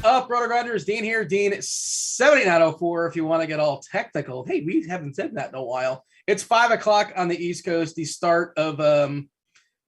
Up, Rotogrinders, Dean here, Dean 7904 if you want to get all technical. Hey, we haven't said that in a while. It's 5 o'clock on the East Coast, the start of, well,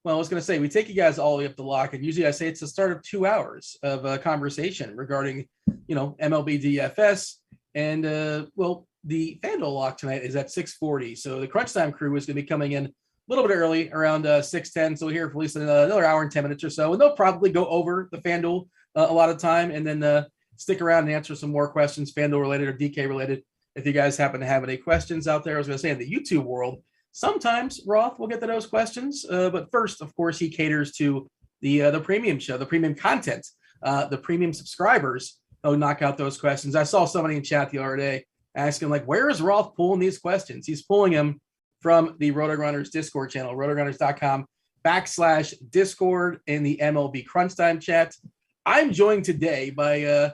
I was going to say, we take you guys all the way up the lock, and usually I say it's the start of 2 hours of a conversation regarding, MLB DFS, and, well, the Fanduel lock tonight is at 6:40, so the Crunch Time crew is going to be coming in a little bit early, around 6:10, so we're here for at least another hour and 10 minutes or so, and they'll probably go over the Fanduel a lot of time, and then stick around and answer some more questions, Fanduel related or DK related. If you guys happen to have any questions out there, I was going to say in the YouTube world, sometimes Roth will get to those questions. But first, of course, he caters to the premium show, the premium content, the premium subscribers. Oh, knock out those questions. I saw somebody in chat the other day asking, like, where is Roth pulling these questions? He's pulling them from the Rotogrinders Discord channel, rotogrinders.com/Discord in the MLB Crunch Time chat. I'm joined today by,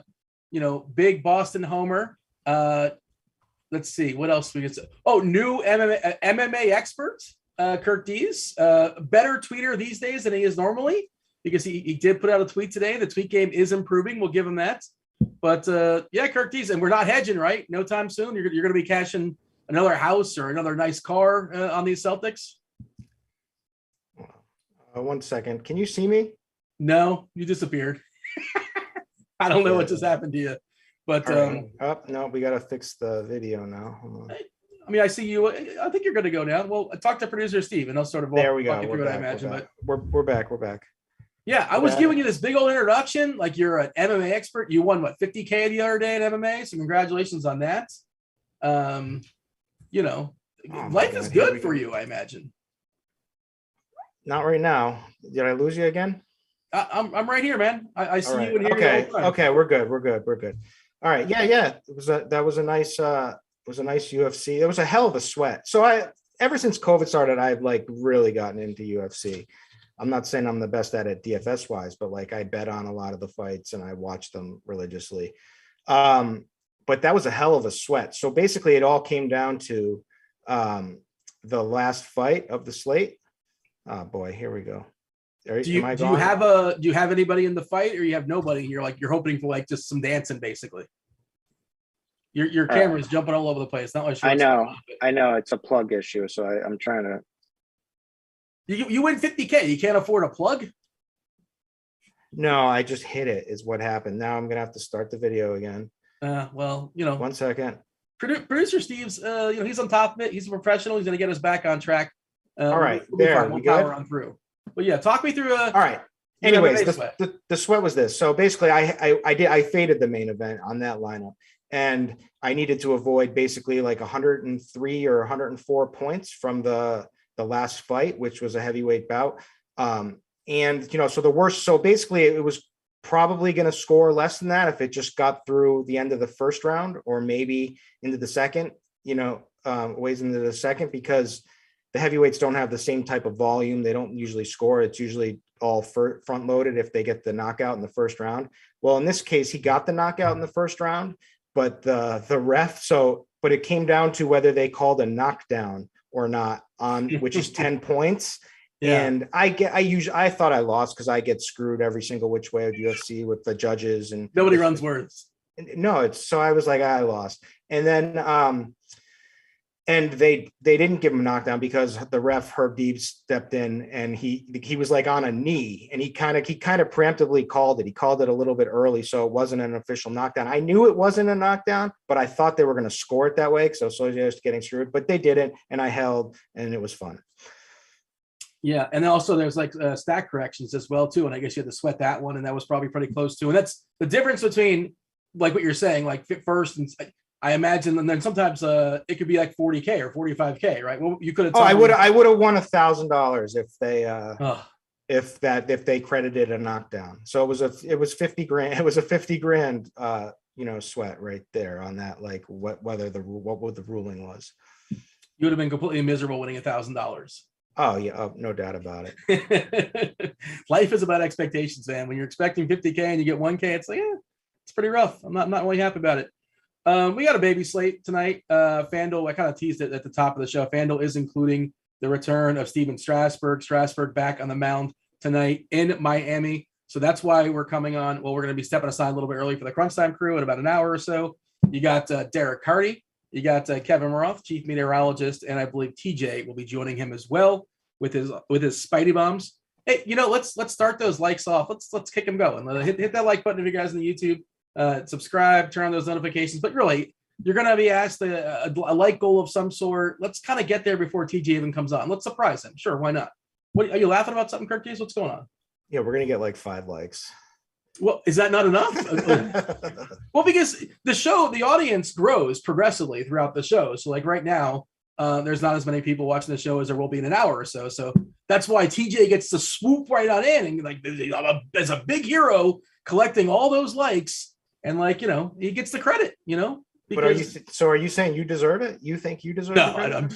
big Boston homer. Let's see, what else we could say? Oh, new MMA expert, Kirk Dees. Better tweeter these days than he is normally, because he did put out a tweet today. The tweet game is improving. We'll give him that. But, yeah, Kirk Dees, and we're not hedging, right? No time soon. You're going to be cashing another house or another nice car on these Celtics? 1 second. Can you see me? No, you disappeared. I don't know what just happened to you, but no, we got to fix the video now. I mean, I see you. I think you're going to go down. Well, talk to producer Steve, and they'll sort of there we go. Walk you through what I imagine. But we're back. Yeah, I was giving you this big old introduction, like you're an MMA expert. You won what, 50K the other day in MMA, so congratulations on that. Life is good for you, I imagine. Not right now. Did I lose you again? I'm right here, man. I see you in here. Okay, we're good. All right, yeah. That was a nice UFC. It was a hell of a sweat. So ever since COVID started, I've really gotten into UFC. I'm not saying I'm the best at it DFS wise, but I bet on a lot of the fights and I watch them religiously. But that was a hell of a sweat. So basically, it all came down to the last fight of the slate. Oh boy, here we go. Do you have anybody in the fight, or you have nobody? You're hoping for just some dancing, basically. Your camera's jumping all over the place. Not like I know it's a plug issue, so I'm trying to. You win 50K. You can't afford a plug. No, I just hit it. Is what happened. Now I'm gonna have to start the video again. 1 second. Producer Steve's, he's on top of it. He's a professional. He's gonna get us back on track. All right, we'll power on through. But yeah, talk me through. All right. Anyways, the sweat was this. So basically, I faded the main event on that lineup, and I needed to avoid basically 103 or 104 points from the last fight, which was a heavyweight bout. So the worst. So basically, it was probably going to score less than that if it just got through the end of the first round, or maybe into the second. Ways into the second, because the heavyweights don't have the same type of volume. They don't usually score. It's usually all front loaded if they get the knockout in the first round. Well, in this case, he got the knockout in the first round, but the ref. But it came down to whether they called a knockdown or not which is 10 points. Yeah. And I thought I lost because I get screwed every single which way of UFC with the judges, and nobody runs words. No, so I was like, I lost. And then, And they didn't give him a knockdown because the ref Herb Deeb stepped in and he was like on a knee, and he kind of preemptively called it. He called it a little bit early, so it wasn't an official knockdown. I knew it wasn't a knockdown, but I thought they were going to score it that way because I was so just getting screwed. But they didn't, and I held, and it was fun. Yeah, and also there's like stack corrections as well too, and I guess you had to sweat that one, and that was probably pretty close too. And that's the difference between like what you're saying, like first and. I imagine, and then sometimes it could be like 40K or 45K, right? Well, you could have. I would have won $1,000 if they credited a knockdown. So it was 50 grand. It was a 50 grand, sweat right there on that. Like what the ruling was. You would have been completely miserable winning $1,000. Oh yeah, no doubt about it. Life is about expectations, man. When you're expecting 50K and you get 1K, it's like, it's pretty rough. I'm not really happy about it. We got a baby slate tonight. Fanduel, I kind of teased it at the top of the show. Fanduel is including the return of Steven Strasburg. Strasburg back on the mound tonight in Miami. So that's why we're coming on. Well, we're going to be stepping aside a little bit early for the Crunch Time crew in about an hour or so. You got DerekCarty. You got Kevin Roth, chief meteorologist, and I believe TJ will be joining him as well with his Spidey bombs. Hey, let's start those likes off. Let's kick them going. Hit that like button if you guys on the YouTube. Subscribe, turn on those notifications, but really you're going to be asked a like goal of some sort. Let's kind of get there before TJ even comes on. Let's surprise him. Sure. Why not? What are you laughing about something, Kirk? What's going on? Yeah. We're going to get like 5 likes. Well, is that not enough? Well, because the audience grows progressively throughout the show. So like right now, there's not as many people watching the show as there will be in an hour or so. So that's why TJ gets to swoop right on in and like as a big hero collecting all those likes. And he gets the credit, Because, but are you saying you deserve it? You think you deserve it? No,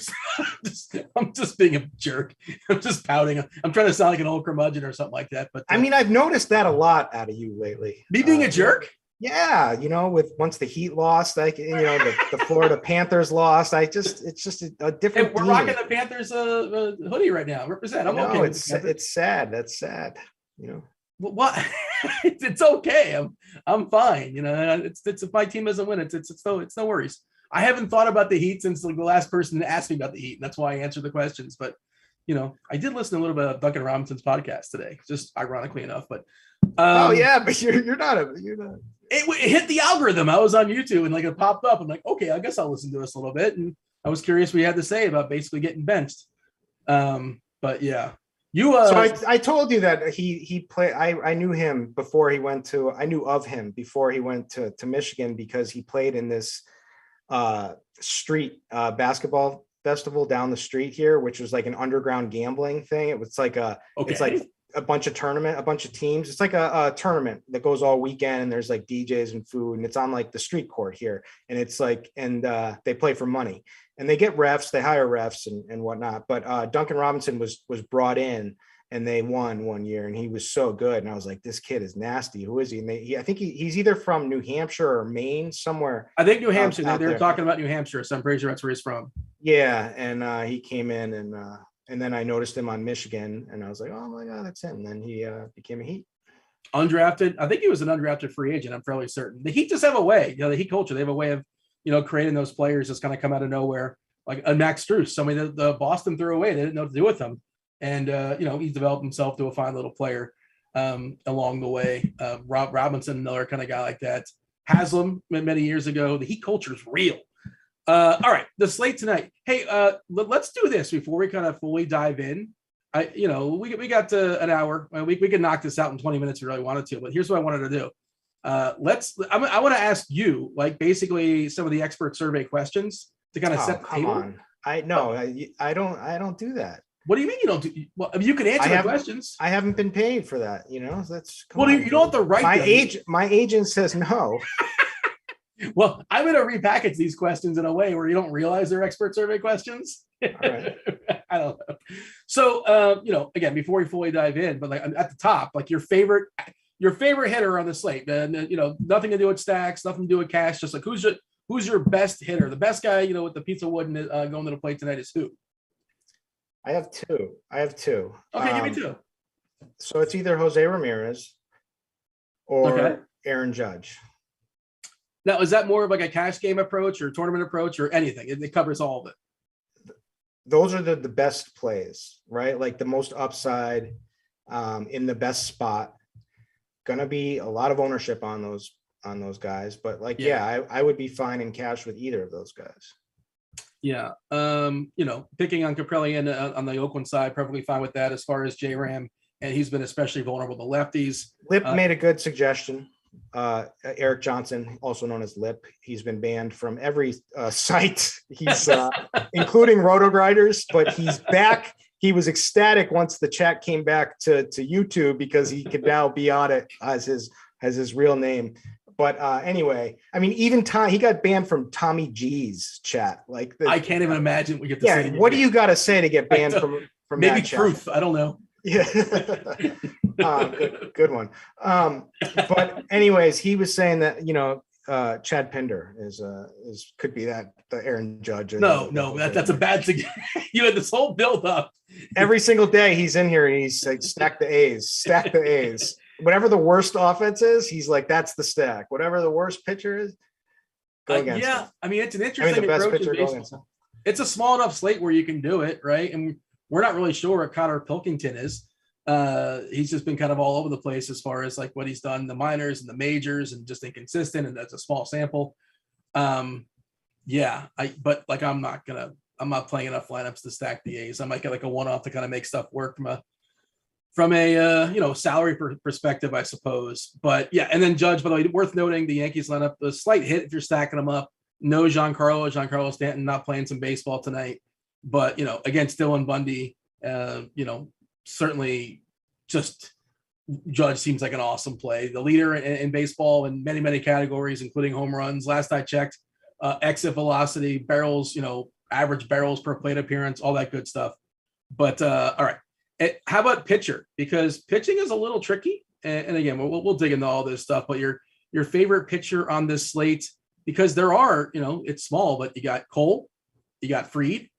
I'm just being a jerk. I'm just pouting. I'm trying to sound like an old curmudgeon or something like that. But I've noticed that a lot out of you lately. Me being a jerk? Yeah, with once the Heat lost, like the Florida Panthers lost. It's just a different. Hey, we're rocking the Panthers hoodie right now. Represent. I'm okay. It's sad. That's sad. What? It's okay. I'm fine. It's if my team doesn't win, it's no worries. I haven't thought about the Heat since the last person asked me about the Heat, and that's why I answered the questions. But I did listen to a little bit of Duncan Robinson's podcast today, just ironically enough. But but you're not. It hit the algorithm. I was on YouTube and it popped up. I'm like, okay, I guess I'll listen to this a little bit. And I was curious what you had to say about basically getting benched. But yeah. So I told you that he played. I knew him before he went to. I knew of him before he went to Michigan because he played in this street basketball festival down the street here, which was like an underground gambling thing. It was like it's like a bunch of teams. It's like a tournament that goes all weekend, and there's like DJs and food, and it's on like the street court here, and it's like they play for money. And they get refs, they hire refs and whatnot. But Duncan Robinson was brought in, and they won one year, and he was so good. And I was like, this kid is nasty. Who is he? And I think he's either from New Hampshire or Maine, somewhere. I think New Hampshire. They're talking about New Hampshire, so I'm pretty sure that's where he's from. Yeah, and he came in, and then I noticed him on Michigan, and I was like, oh my God, that's him. And then he became a Heat. Undrafted. I think he was an undrafted free agent. I'm fairly certain. The Heat just have a way. The Heat culture. They have a way of creating those players just kind of come out of nowhere, like a Max Strus, somebody that the Boston threw away. They didn't know what to do with him. And, he's developed himself to a fine little player along the way. Robinson, another kind of guy like that. Haslam many years ago. The Heat culture is real. All right, the slate tonight. Hey, let's do this before we kind of fully dive in. We got an hour. We could knock this out in 20 minutes if we really wanted to, but here's what I wanted to do. I want to ask you, like, basically some of the expert survey questions to kind of set the table. On. I don't do that. What do you mean you don't do? Well, you can answer the questions. I haven't been paid for that. That's you don't have to write. My agent says no. Well, I'm going to repackage these questions in a way where you don't realize they're expert survey questions. All right. I don't know. So, again, before we fully dive in, but like at the top, like your favorite hitter on the slate, nothing to do with stacks, nothing to do with cash, just like who's your best hitter? The best guy, with the pizza wood and going to the plate tonight is who? I have two. Okay, give me two. So it's either Jose Ramirez or Aaron Judge. Now, is that more of like a cash game approach or tournament approach or anything? It covers all of it. those are the best plays, right? Like the most upside in the best spot. Gonna be a lot of ownership on those guys, but like, I would be fine in cash with either of those guys. Yeah. Picking on Kaprielian on the Oakland side, perfectly fine with that as far as J-Ram, and he's been especially vulnerable to lefties. Lip made a good suggestion. Eric Johnson, also known as Lip, he's been banned from every site. He's including Rotogrinders, but he's back. He was ecstatic once the chat came back to YouTube because he could now be on it as his real name. But anyway, I mean, even he got banned from Tommy G's chat. Like, I can't even imagine what you have to say. What do you got to say to get banned from maybe that truth? Chat? I don't know. Yeah, good one. But anyways, he was saying that Chad Pinder could be the Aaron Judge. No, that's a bad thing. You had this whole build up. Every single day he's in here and he's like, stack the A's. Whatever the worst offense is, he's like, that's the stack. Whatever the worst pitcher is, go against him. I mean, it's an interesting approach in baseball. It's a small enough slate where you can do it, right? And we're not really sure what Connor Pilkington is. He's just been kind of all over the place as far as like what he's done in the minors and the majors and just inconsistent, and that's a small sample. But like I'm not playing enough lineups to stack the A's. I might get like a one-off to kind of make stuff work from a salary perspective, I suppose. But yeah, and then Judge, by the way, worth noting, the Yankees lineup, a slight hit if you're stacking them up. No Giancarlo Stanton not playing some baseball tonight, but against Dylan Bundy, certainly just Judge seems like an awesome play. The leader in baseball in many, many categories, including home runs. Last I checked, exit velocity, barrels, average barrels per plate appearance, all that good stuff. But all right. How about pitcher? Because pitching is a little tricky. And again, we'll dig into all this stuff, but your favorite pitcher on this slate, because there are, it's small, but you got Cole, you got Fried,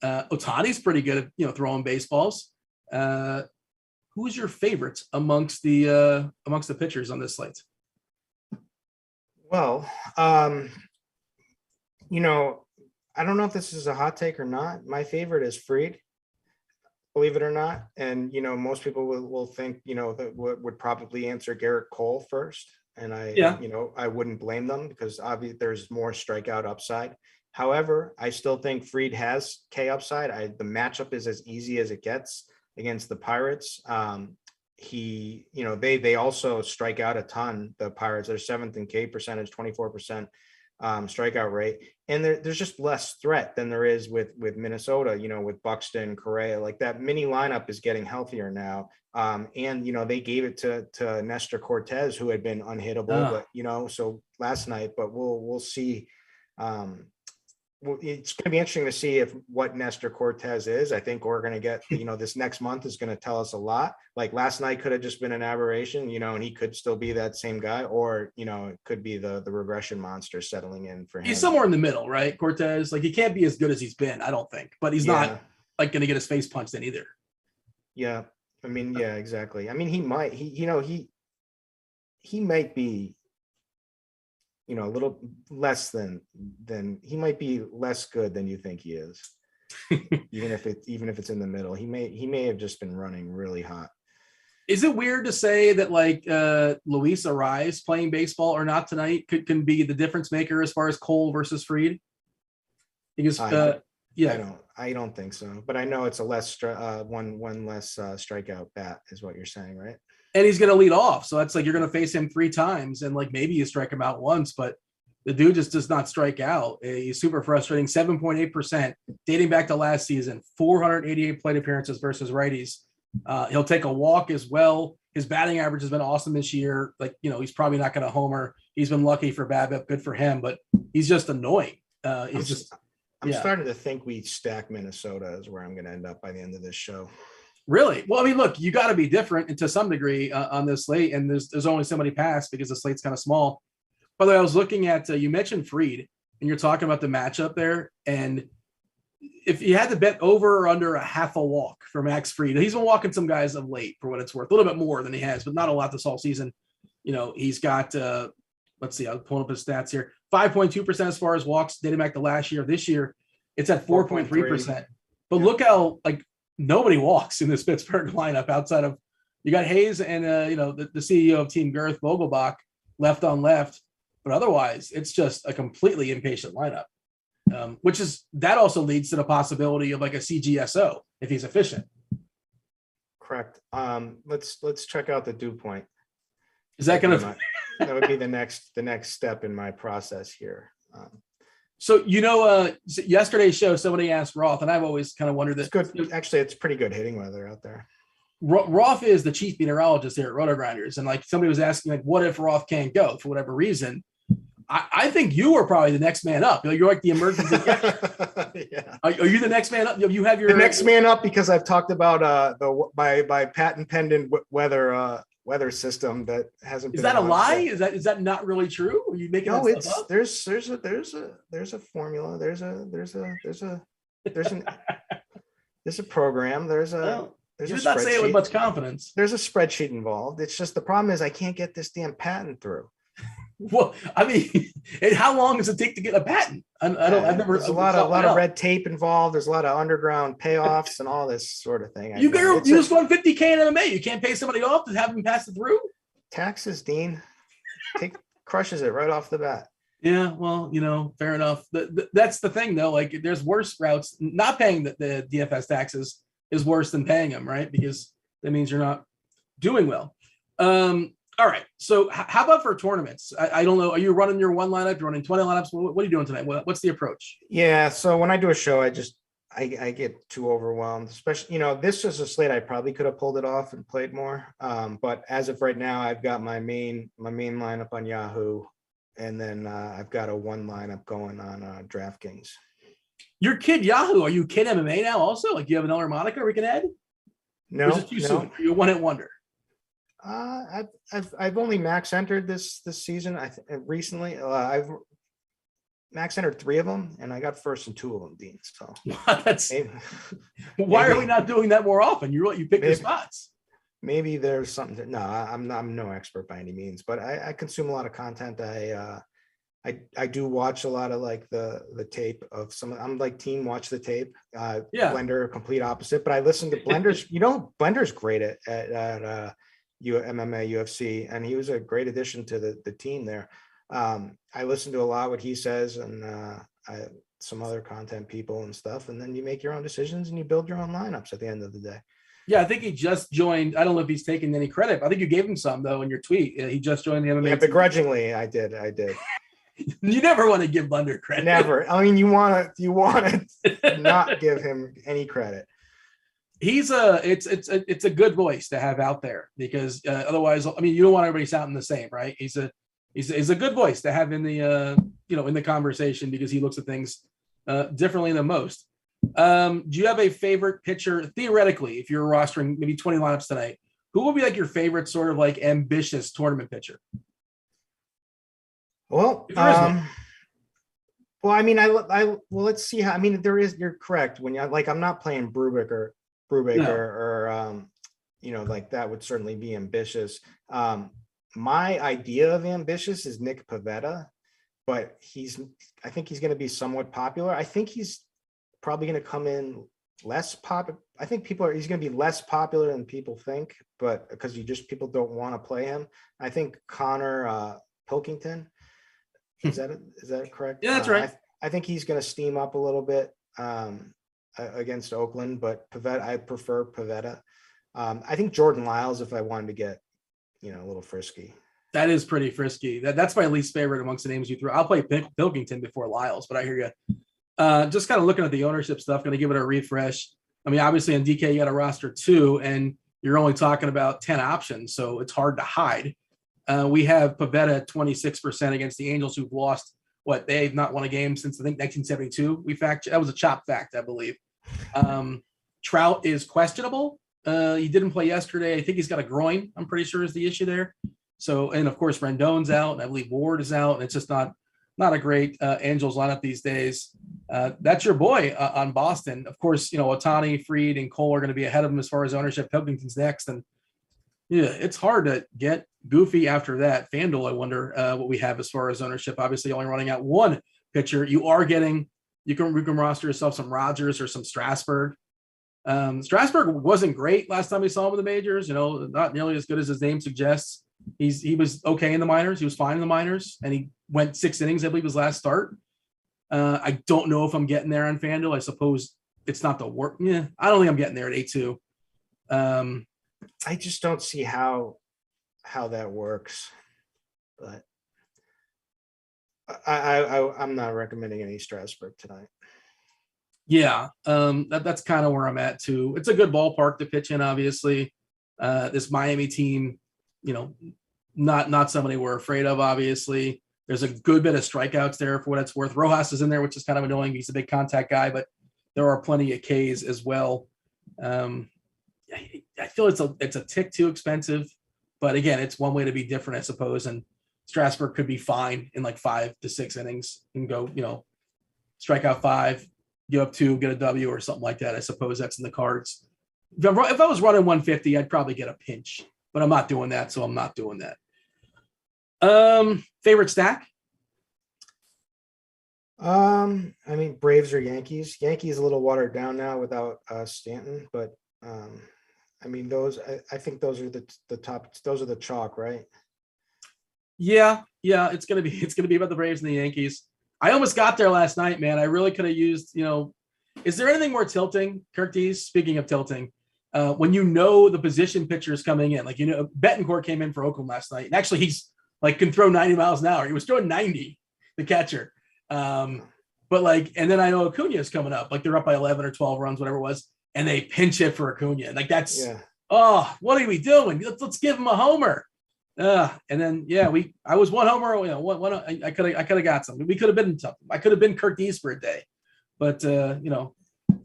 Ohtani's pretty good at, throwing baseballs. Who's your favorite amongst the pitchers on this slate? Well, I don't know if this is a hot take or not. My favorite is Fried, believe it or not. And, most people will think, that would probably answer Garrett Cole first. And I wouldn't blame them because obviously there's more strikeout upside. However, I still think Fried has K upside. The matchup is as easy as it gets against the Pirates. They also strike out a ton. The Pirates, they're 7th in K percentage, 24% strikeout rate. And there's just less threat than there is with Minnesota, with Buxton, Correa. Like that mini lineup is getting healthier now. And they gave it to Nestor Cortez, who had been unhittable, but so last night, but we'll see. It's going to be interesting to see what Nestor Cortez is. I think we're going to get, this next month is going to tell us a lot. Like last night could have just been an aberration, and he could still be that same guy, or, it could be the regression monster settling in for him. He's somewhere in the middle, right? Cortez, like he can't be as good as he's been, I don't think, but he's not like going to get his face punched in either. Yeah. I mean, yeah, exactly. I mean, he might be, a little less than he might be less good than you think he is. even if it's in the middle, he may have just been running really hot. Is it weird to say that like Luis Arraez playing baseball or not tonight can be the difference maker as far as Cole versus Fried? Because I don't think so, but I know it's a less one less strikeout bat is what you're saying, right? And he's going to lead off. So that's like, you're going to face him 3 times and like, maybe you strike him out once, but the dude just does not strike out. He's super frustrating. 7.8% dating back to last season, 488 plate appearances versus righties. He'll take a walk as well. His batting average has been awesome this year. Like, he's probably not going to homer. He's been lucky for BABIP. Good for him, but he's just annoying. I'm starting to think we stack Minnesota is where I'm going to end up by the end of this show. Really? Well, I mean, look, you got to be different and to some degree on this slate, and there's only so many passed because the slate's kind of small. By the way, I was looking at you mentioned Fried, and you're talking about the matchup there, and if you had to bet over or under a half a walk for Max Fried, he's been walking some guys of late for what it's worth, a little bit more than he has, but not a lot this all season. He's got let's see, I'll pull up his stats here. 5.2% as far as walks dating back to last year. This year, it's at 4.3%. But look how like nobody walks in this Pittsburgh lineup outside of you got Hayes and the CEO of Team Girth, Vogelbach, left on left. But otherwise, it's just a completely impatient lineup, which is that also leads to the possibility of like a CGSO if he's efficient. Correct. Let's check out the dew point. Is that going to? That would be the next step in my process here. So yesterday's show, somebody asked Roth, and I've always kind of wondered this. It's good. Actually, it's pretty good hitting weather out there. Roth is the chief meteorologist here at Rotogrinders, and like somebody was asking, like, what if Roth can't go for whatever reason? I think you are probably the next man up. You're like the emergency catcher. Yeah. Are you the next man up? You have your the next man up because I've talked about my patent pending weather system that hasn't. Is that a lie? Yet. Is that not really true? Are you making? No, it's up? There's a formula. There's a program. There's a you did not say it with much confidence. There's a spreadsheet involved. It's just the problem is I can't get this damn patent through. Well, I mean, how long does it take to get a patent? I've never. There's a lot of red tape involved. There's a lot of underground payoffs and all this sort of thing. You just won $50K in MMA. You can't pay somebody off to have them pass it through. Taxes, Dean. Crushes it right off the bat. Yeah, well, fair enough. That's the thing, though. Like, there's worse routes. Not paying the DFS taxes is worse than paying them, right? Because that means you're not doing well. All right. So how about for tournaments? I don't know. Are you running your one lineup? You're running 20 lineups? What are you doing tonight? What's the approach? Yeah. So when I do a show, I get too overwhelmed, especially, this is a slate. I probably could have pulled it off and played more. But as of right now, I've got my main lineup on Yahoo. And then I've got a one lineup going on DraftKings. Your kid Yahoo. Are you kid MMA now also? Like, do you have another moniker we can add? No. Or is it too soon? You're one hit wonder. I've only max entered this season. Recently I've max entered 3 of them, and I got first in 2 of them, Dean. So why are we not doing that more often? You pick your spots. Maybe there's something. No, I'm no expert by any means, but I consume a lot of content. I do watch a lot of like the tape of some. I'm like team watch the tape. Blender complete opposite, but I listen to Blender's. Blender's great at MMA, UFC, and he was a great addition to the team there. I listen to a lot what he says and some other content people and stuff, and then you make your own decisions and you build your own lineups at the end of the day. Yeah, I think he just joined. I don't know if he's taking any credit. I think you gave him some though in your tweet. He just joined the MMA. Yeah, begrudgingly, I did. You never want to give Blender credit. Never. I mean, you want to not give him any credit. It's a good voice to have out there because otherwise, I mean, you don't want everybody sounding the same, right? He's a good voice to have in the in the conversation because he looks at things differently than most. Do you have a favorite pitcher theoretically? If you're rostering maybe 20 lineups tonight, who would be like your favorite sort of like ambitious tournament pitcher? Well, I mean, let's see how. I mean, you're correct when I'm not playing Brubaker or like that would certainly be ambitious. My idea of ambitious is Nick Pavetta, but I think he's going to be somewhat popular. I think he's probably going to come in less popular. I think he's going to be less popular than people think, but because people don't want to play him. I think Connor Pilkington, is that correct? Yeah, that's right. I think he's going to steam up a little bit against Oakland, but Pavetta, I prefer Pavetta. I think Jordan Lyles, if I wanted to get, a little frisky. That is pretty frisky. That's my least favorite amongst the names you threw. I'll play Pilkington before Lyles, but I hear you. Just kind of looking at the ownership stuff, going to give it a refresh. I mean, obviously on DK, you got a roster 2, and you're only talking about 10 options, so it's hard to hide. We have Pavetta at 26% against the Angels, who've lost they've not won a game since I think 1972. That was a chop fact, I believe. Trout is questionable. He didn't play yesterday. I think he's got a groin, I'm pretty sure is the issue there. So, and of course, Rendon's out, and I believe Ward is out, and it's just not a great Angels lineup these days. That's your boy on Boston. Of course, Ohtani, Fried, and Cole are going to be ahead of him as far as ownership. Pilkington's next, and yeah, it's hard to get goofy after that. Fanduel, I wonder what we have as far as ownership. Obviously, only running out one pitcher. You are getting you can roster yourself some Rogers or some Strasburg. Strasburg wasn't great last time we saw him in the majors, not nearly as good as his name suggests. He was okay in the minors. He was fine in the minors, and he went 6 innings, I believe, his last start. I don't know if I'm getting there on FanDuel. I suppose it's not the work. Yeah, I don't think I'm getting there at 8-2. I just don't see how that works, but I'm not recommending any Strasburg tonight. Yeah, that's kind of where I'm at too. It's a good ballpark to pitch in, obviously. This Miami team, not somebody we're afraid of, obviously. There's a good bit of strikeouts there for what it's worth. Rojas is in there, which is kind of annoying. He's a big contact guy, but there are plenty of Ks as well. I feel it's a tick too expensive, but again, it's one way to be different, I suppose. And Strasburg could be fine in like 5 to 6 innings and go, strike out 5, give up 2, get a W or something like that. I suppose that's in the cards. If I was running 150, I'd probably get a pinch, but I'm not doing that, so I'm not doing that. Favorite stack? Braves or Yankees. Yankees a little watered down now without Stanton, but those I think those are the top. Those are the chalk, right? Yeah. It's gonna be about the Braves and the Yankees. I almost got there last night, man. I really could have used. Is there anything more tilting, Curtis? Speaking of tilting, when the position pitcher is coming in, like Betancourt came in for Oakland last night, and actually he's like can throw 90 miles an hour. He was throwing 90, the catcher. But and then I know Acuna is coming up. Like they're up by 11 or 12 runs, whatever it was, and they pinch hit for Acuna. Like that's what are we doing? Let's give him a homer. And then I was one homer. I could have got something. We could have been something. I could have been Curtis for a day, but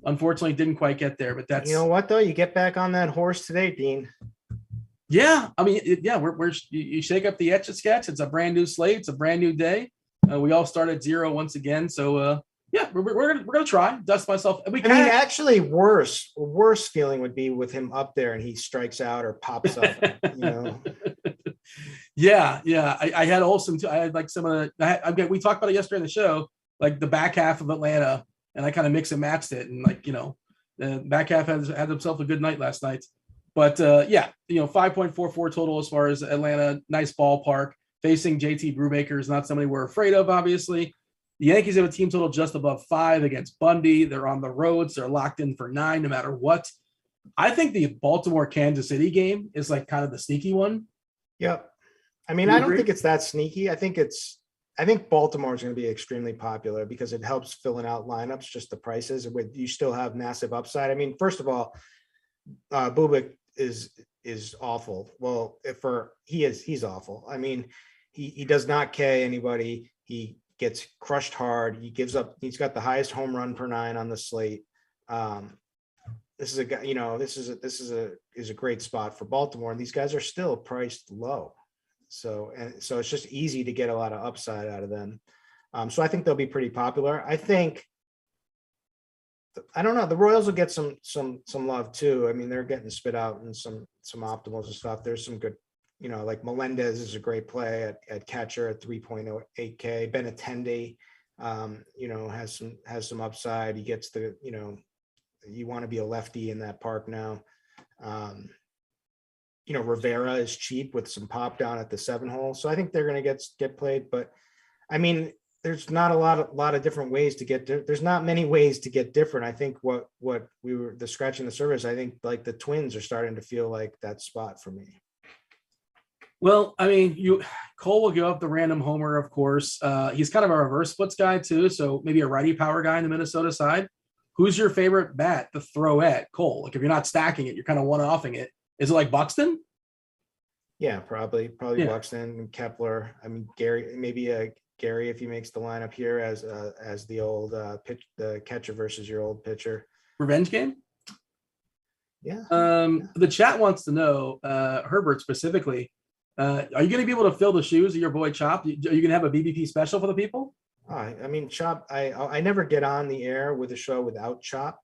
unfortunately didn't quite get there. But that's what though, you get back on that horse today, Dean. Yeah, we're you shake up the Etch a Sketch. It's a brand new slate. It's a brand new day. We all start at 0 once again. So we're gonna try dust myself. Actually, worse feeling would be with him up there and he strikes out or pops up. Yeah. I had Olsen too. I had like some of the. We talked about it yesterday in the show, like the back half of Atlanta, and I kind of mix and matched it, and the back half had himself a good night last night. But 5.44 total as far as Atlanta. Nice ballpark. Facing JT Brubaker is not somebody we're afraid of, obviously. The Yankees have a team total just above 5 against Bundy. They're on the roads. They're locked in for 9 no matter what. I think the Baltimore-Kansas City game is like kind of the sneaky one. Yep. I don't think it's that sneaky. I think Baltimore is going to be extremely popular because it helps filling out lineups, just the prices. You still have massive upside. First of all, Bubik is awful. Well, he's awful. He does not K anybody. He gets crushed hard. He's got the highest home run per 9 on the slate. This is a guy, this is a great spot for Baltimore, and these guys are still priced low. So it's just easy to get a lot of upside out of them. So I think they'll be pretty popular. I don't know. The Royals will get some love too. They're getting spit out and some optimals and stuff. There's some good, like Melendez is a great play at catcher at 3.08K. Benintendi, has some upside. He gets you want to be a lefty in that park now. Rivera is cheap with some pop down at the 7 hole. So I think they're going to get played, but there's not a lot of different ways to get there's not many ways to get different. I think what we were the scratching the surface. I think like the Twins are starting to feel like that spot for me. Well, Cole will give up the random homer, of course. He's kind of a reverse splits guy too. So maybe a righty power guy in the Minnesota side. Who's your favorite bat to throw at Cole? Like if you're not stacking it, you're kind of one-offing it. Is it like Buxton? Yeah, probably Buxton and Kepler. Gary, maybe Gary if he makes the lineup here as the old the catcher versus your old pitcher. Revenge game? Yeah. The chat wants to know, Herbert specifically, are you going to be able to fill the shoes of your boy Chop? Are you going to have a BBP special for the people? Chop, I never get on the air with a show without Chop.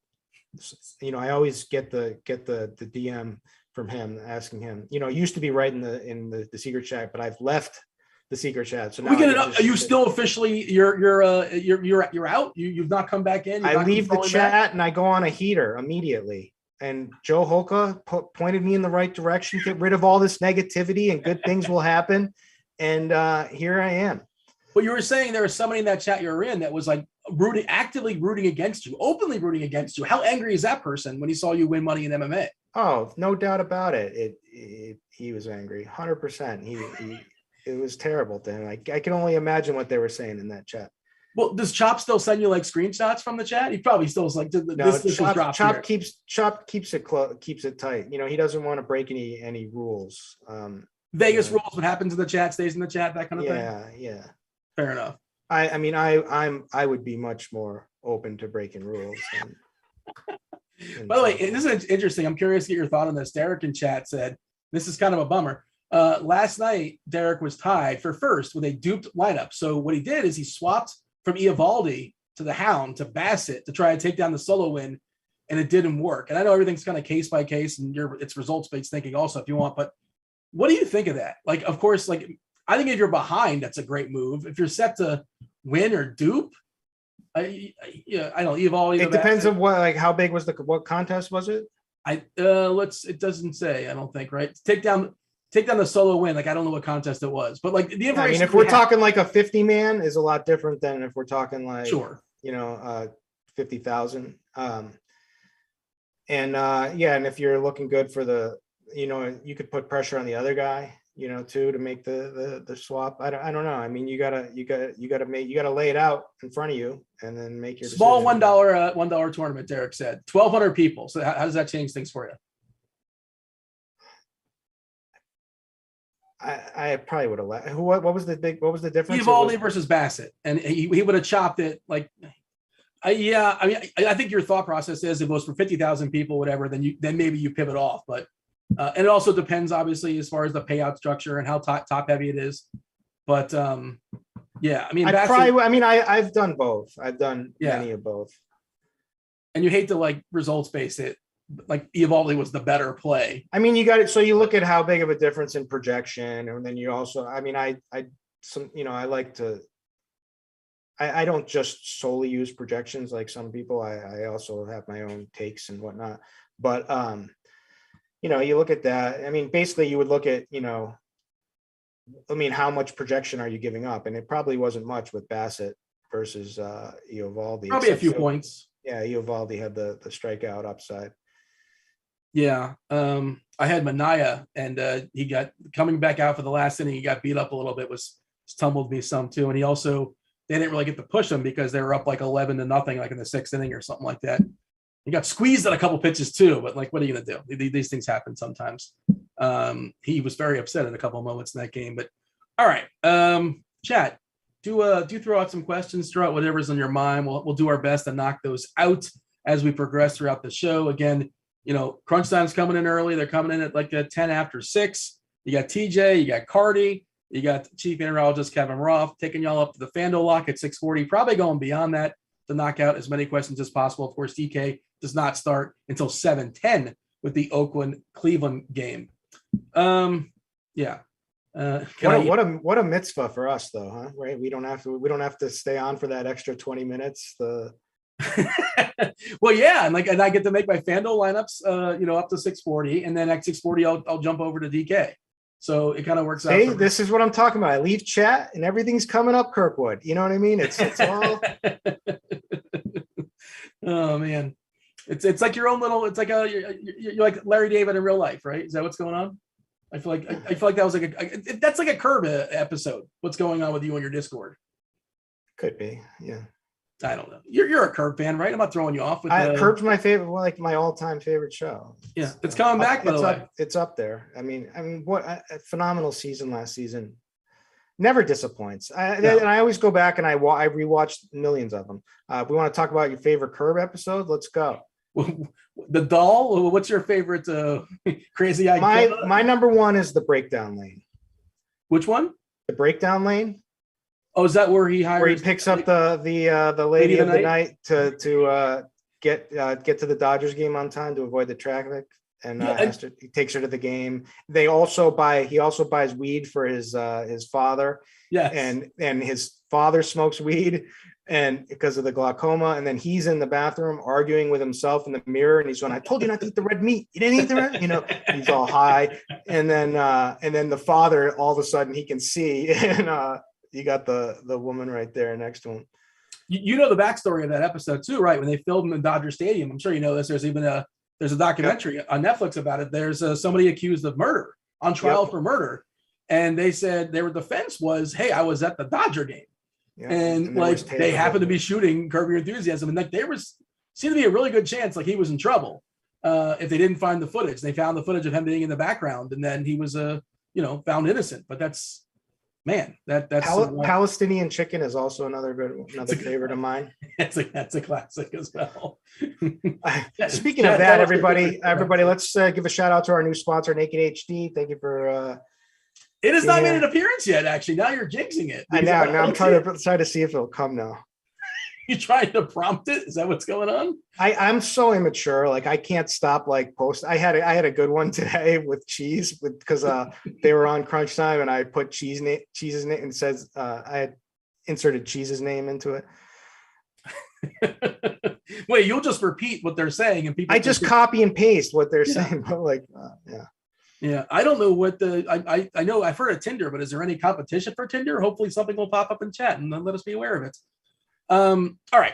I always get the DM from him asking him. It used to be right in the secret chat, but I've left secret chat. So now we get it up. Are you still officially you're out? You've not come back in? I leave the chat and I go on a heater immediately. And Joe Holka pointed me in the right direction. Get rid of all this negativity and good things will happen. And here I am. But you were saying there was somebody in that chat you were in that was like actively rooting against you, openly rooting against you. How angry is that person when he saw you win money in MMA? Oh, no doubt about it. He was angry, 100%. It was terrible to him. I can only imagine what they were saying in that chat. Well, does Chop still send you like screenshots from the chat? He probably still is like, Chop keeps it tight. You know, he doesn't want to break any rules. Vegas rules. What happens in the chat stays in the chat. That kind of thing. Yeah. Fair enough. I would be much more open to breaking rules. By the way, this is interesting. I'm curious to get your thought on this. Derek in chat said this is kind of a bummer. Last night, Derek was tied for first with a duped lineup. So what he did is he swapped from Eovaldi to the Hound to Bassett to try and take down the solo win, and it didn't work. And I know everything's kind of case by case, and it's results based thinking also if you want. But what do you think of that? Like, of course, like I think if you're behind, that's a great move. If you're set to win or dupe, I don't know. Eovaldi. It depends on how big was what contest was it? It doesn't say. I don't think right. Take down the solo win. Like, I don't know what contest it was, but like the information. If we're talking like a 50-man is a lot different than if we're talking like, sure, 50,000. And if you're looking good for the, you could put pressure on the other guy, too, to make the swap. I don't know. I mean, you gotta lay it out in front of you and then make your small decision. $1 tournament. Derek said 1,200 people. So how does that change things for you? I probably would have left. What was the difference? Eovaldi versus Bassett, and he would have chopped it like. I think your thought process is if it was for 50,000 people, whatever, then maybe you pivot off. But and it also depends, obviously, as far as the payout structure and how top heavy it is. But I've done both. I've done many of both. And you hate to like results base it. Like Eovaldi was the better play. I mean, you got it. So you look at how big of a difference in projection, and then you also, I like to. I don't just solely use projections like some people. I also have my own takes and whatnot. But you look at that. I mean, basically, you would look at how much projection are you giving up? And it probably wasn't much with Bassett versus Eovaldi. Probably a few points. Yeah, Eovaldi had the strikeout upside. Yeah, I had Manaea, and he got coming back out for the last inning. He got beat up a little bit, was tumbled me some too, and they didn't really get to push him because they were up like 11-0, like in the 6th inning or something like that. He got squeezed at a couple pitches too, but like, what are you gonna do? These things happen sometimes. He was very upset at a couple of moments in that game, but all right, chat. Do throw out some questions, throw out whatever's on your mind. We'll do our best to knock those out as we progress throughout the show. Again, crunch time's coming in early. They're coming in at like 10 after 6. You got TJ, you got Carty, you got Chief Meteorologist Kevin Roth taking y'all up to the Fanduel lock at 6:40, probably going beyond that to knock out as many questions as possible. Of course, DK does not start until 7:10 with the Oakland-Cleveland game. What a mitzvah for us though, huh? Right? We don't have to stay on for that extra 20 minutes. Well, yeah, and I get to make my Fanduel lineups, up to 6:40, and then at 6:40 I'll jump over to DK. So it kind of works out. Hey, this is what I'm talking about. I leave chat and everything's coming up Kirkwood. You know what I mean? It's all. Oh man, it's like your own little. It's like you're like Larry David in real life, right? Is that what's going on? I feel like that was like that's like a Curb episode. What's going on with you on your Discord? Could be, yeah. I don't know. You're a Curb fan, right? I'm not throwing you off. Curb's my favorite, like my all-time favorite show. Yeah, it's coming back. By the way, it's up there. I mean, what a phenomenal season last season. Never disappoints. And I always go back and I rewatched millions of them. We want to talk about your favorite Curb episode. Let's go. The doll. What's your favorite crazy idea? My number one is the breakdown lane. Which one? The breakdown lane. Oh, is that where he picks up the lady of the night to get to the Dodgers game on time to avoid the traffic? and he takes her to the game. He also buys weed for his father. Yes. And his father smokes weed and because of the glaucoma. And then he's in the bathroom arguing with himself in the mirror. And he's going, I told you not to eat the red meat. You didn't eat the red, he's all high. And then the father, all of a sudden he can see, and you got the woman right there next to him. You know the backstory of that episode too, right? When they filmed in Dodger Stadium, I'm sure you know this. There's even a documentary on Netflix about it. There's somebody accused of murder on trial for murder, and they said their defense was, "Hey, I was at the Dodger game, and like they happened to be shooting Curb Your Enthusiasm, and like there seemed to be a really good chance like he was in trouble if they didn't find the footage. They found the footage of him being in the background, and then he was found innocent. But that's." Man, that's Palestinian chicken is also another favorite of mine. That's a classic as well. Speaking of that, everybody, let's give a shout out to our new sponsor, Naked HD. Thank you for. It has not made an appearance yet. Actually, now you're jinxing it. I know. Now I'm trying to see if it'll come now. You trying to prompt it? Is that what's going on? I'm so immature. Like I can't stop post. I had a good one today with cheese because they were on crunch time and I put cheese's name and says I had inserted cheese's name into it. Wait, you'll just repeat what they're saying and people. I just copy and paste what they're saying, but Yeah, I don't know what I know. I've heard of Tinder, but is there any competition for Tinder? Hopefully, something will pop up in chat and then let us be aware of it. All right.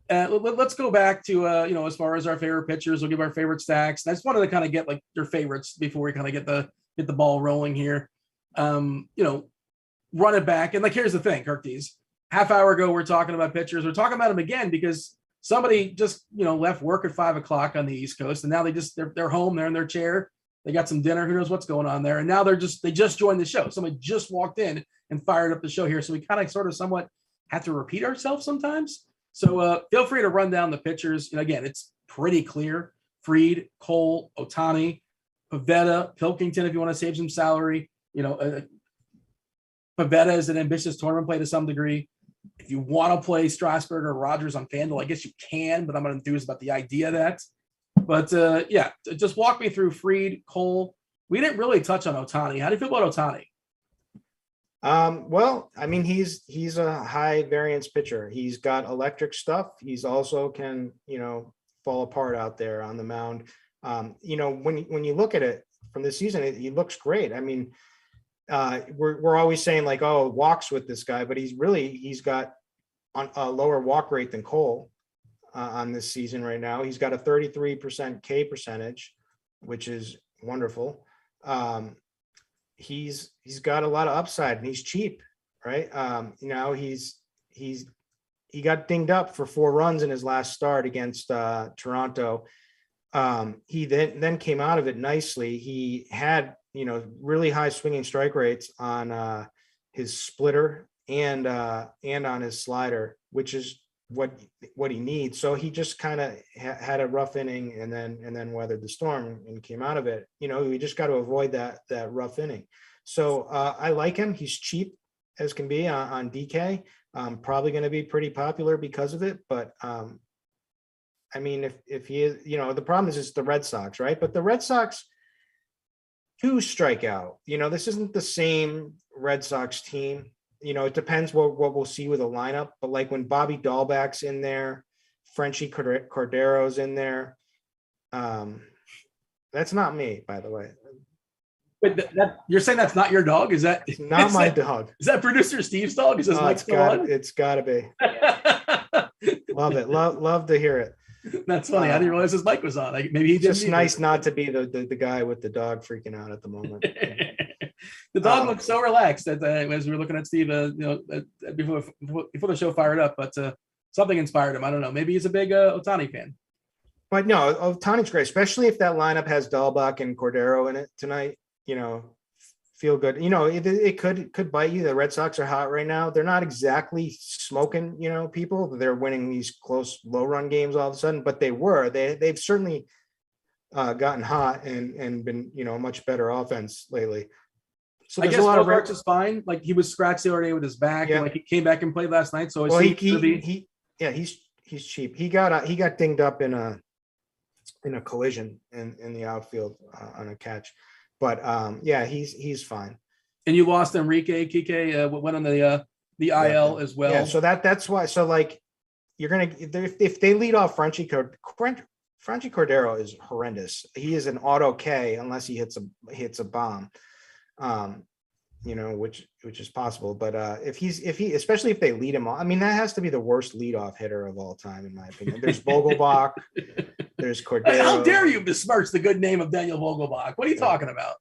Let's go back to as far as our favorite pitchers, we'll give our favorite stacks. And I just wanted to kind of get like your favorites before we kind of get the ball rolling here. Run it back. And like here's the thing, Kirkties. Half hour ago, we're talking about pitchers. We're talking about them again because somebody just left work at 5:00 on the East Coast, and now they're home, they're in their chair, they got some dinner, who knows what's going on there, and now they just joined the show. Somebody just walked in and fired up the show here. So we kind of sort of somewhat have to repeat ourselves sometimes. So feel free to run down the pitchers. And again, it's pretty clear. Fried, Cole, Ohtani, Pavetta, Pilkington, if you want to save some salary. Pavetta is an ambitious tournament play to some degree. If you want to play Strasburg or Rogers on FanDuel, I guess you can, but I'm not enthused about the idea of that. But just walk me through Fried, Cole. We didn't really touch on Ohtani. How do you feel about Ohtani? Well, I mean, he's a high variance pitcher. He's got electric stuff. He's also can, fall apart out there on the mound. When you look at it from this season, he looks great. I mean, we're always saying like, oh, walks with this guy, but he's got a lower walk rate than Cole on this season right now. He's got a 33% K percentage, which is wonderful. He's got a lot of upside and he's cheap, right? He got dinged up for 4 runs in his last start against Toronto. He then came out of it nicely. He had, really high swinging strike rates on his splitter and on his slider, which is what he needs. So he just kind of had a rough inning and then weathered the storm and came out of it. We just got to avoid that rough inning. So I like him. He's cheap as can be on DK. Probably going to be pretty popular because of it. But I mean, if he is, the problem is it's the Red Sox, right? But the Red Sox do strike out. This isn't the same Red Sox team. It depends what we'll see with a lineup, but like when Bobby Dahlback's in there, Frenchie Cordero's in there. That's not me, by the way. Wait, you're saying that's not your dog? Is that it's not my dog? Is that producer Steve's dog? Is this Mike's dog? It's gotta be. Love it. Love to hear it. That's funny. I didn't realize his mic was on. Maybe he just nice not to be the guy with the dog freaking out at the moment. The dog looks so relaxed as we were looking at Steve, before the show fired up, but something inspired him. I don't know. Maybe he's a big Ohtani fan. But no, Ohtani's great, especially if that lineup has Dahlback and Cordero in it tonight. Feel good. It could bite you. The Red Sox are hot right now. They're not exactly smoking, people. They're winning these close, low-run games all of a sudden, but they've certainly gotten hot and been, much better offense lately. So I guess Bogarts is fine. Like he was scratched the other day with his back, and like he came back and played last night. So he's cheap. He got dinged up in in a collision in the outfield on a catch. But yeah, he's fine. And you lost Enrique Kike, went on the IL as well. Yeah, so that's why. So like, you're gonna if they lead off Franchy Cordero is horrendous. He is an auto K unless he hits a bomb, which is possible. But if he especially if they lead him on, I mean that has to be the worst leadoff hitter of all time in my opinion. There's Vogelbach, there's Cordero. How dare you besmirch the good name of Daniel Vogelbach? What are you talking about?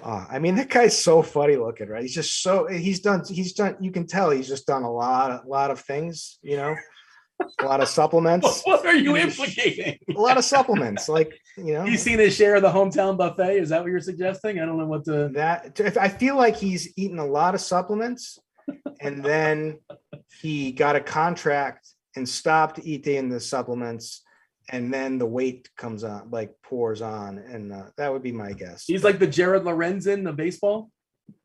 I mean, that guy's so funny looking, right? He's just he's done, you can tell he's just done a lot of things, a lot of supplements. What are you implicating? A lot of supplements, like, He's seen his share of the hometown buffet. Is that what you're suggesting? I don't know what I feel like he's eaten a lot of supplements and then he got a contract and stopped eating the supplements. And then the weight comes on, like pours on, and that would be my guess. He's like the Jared Lorenzen of baseball.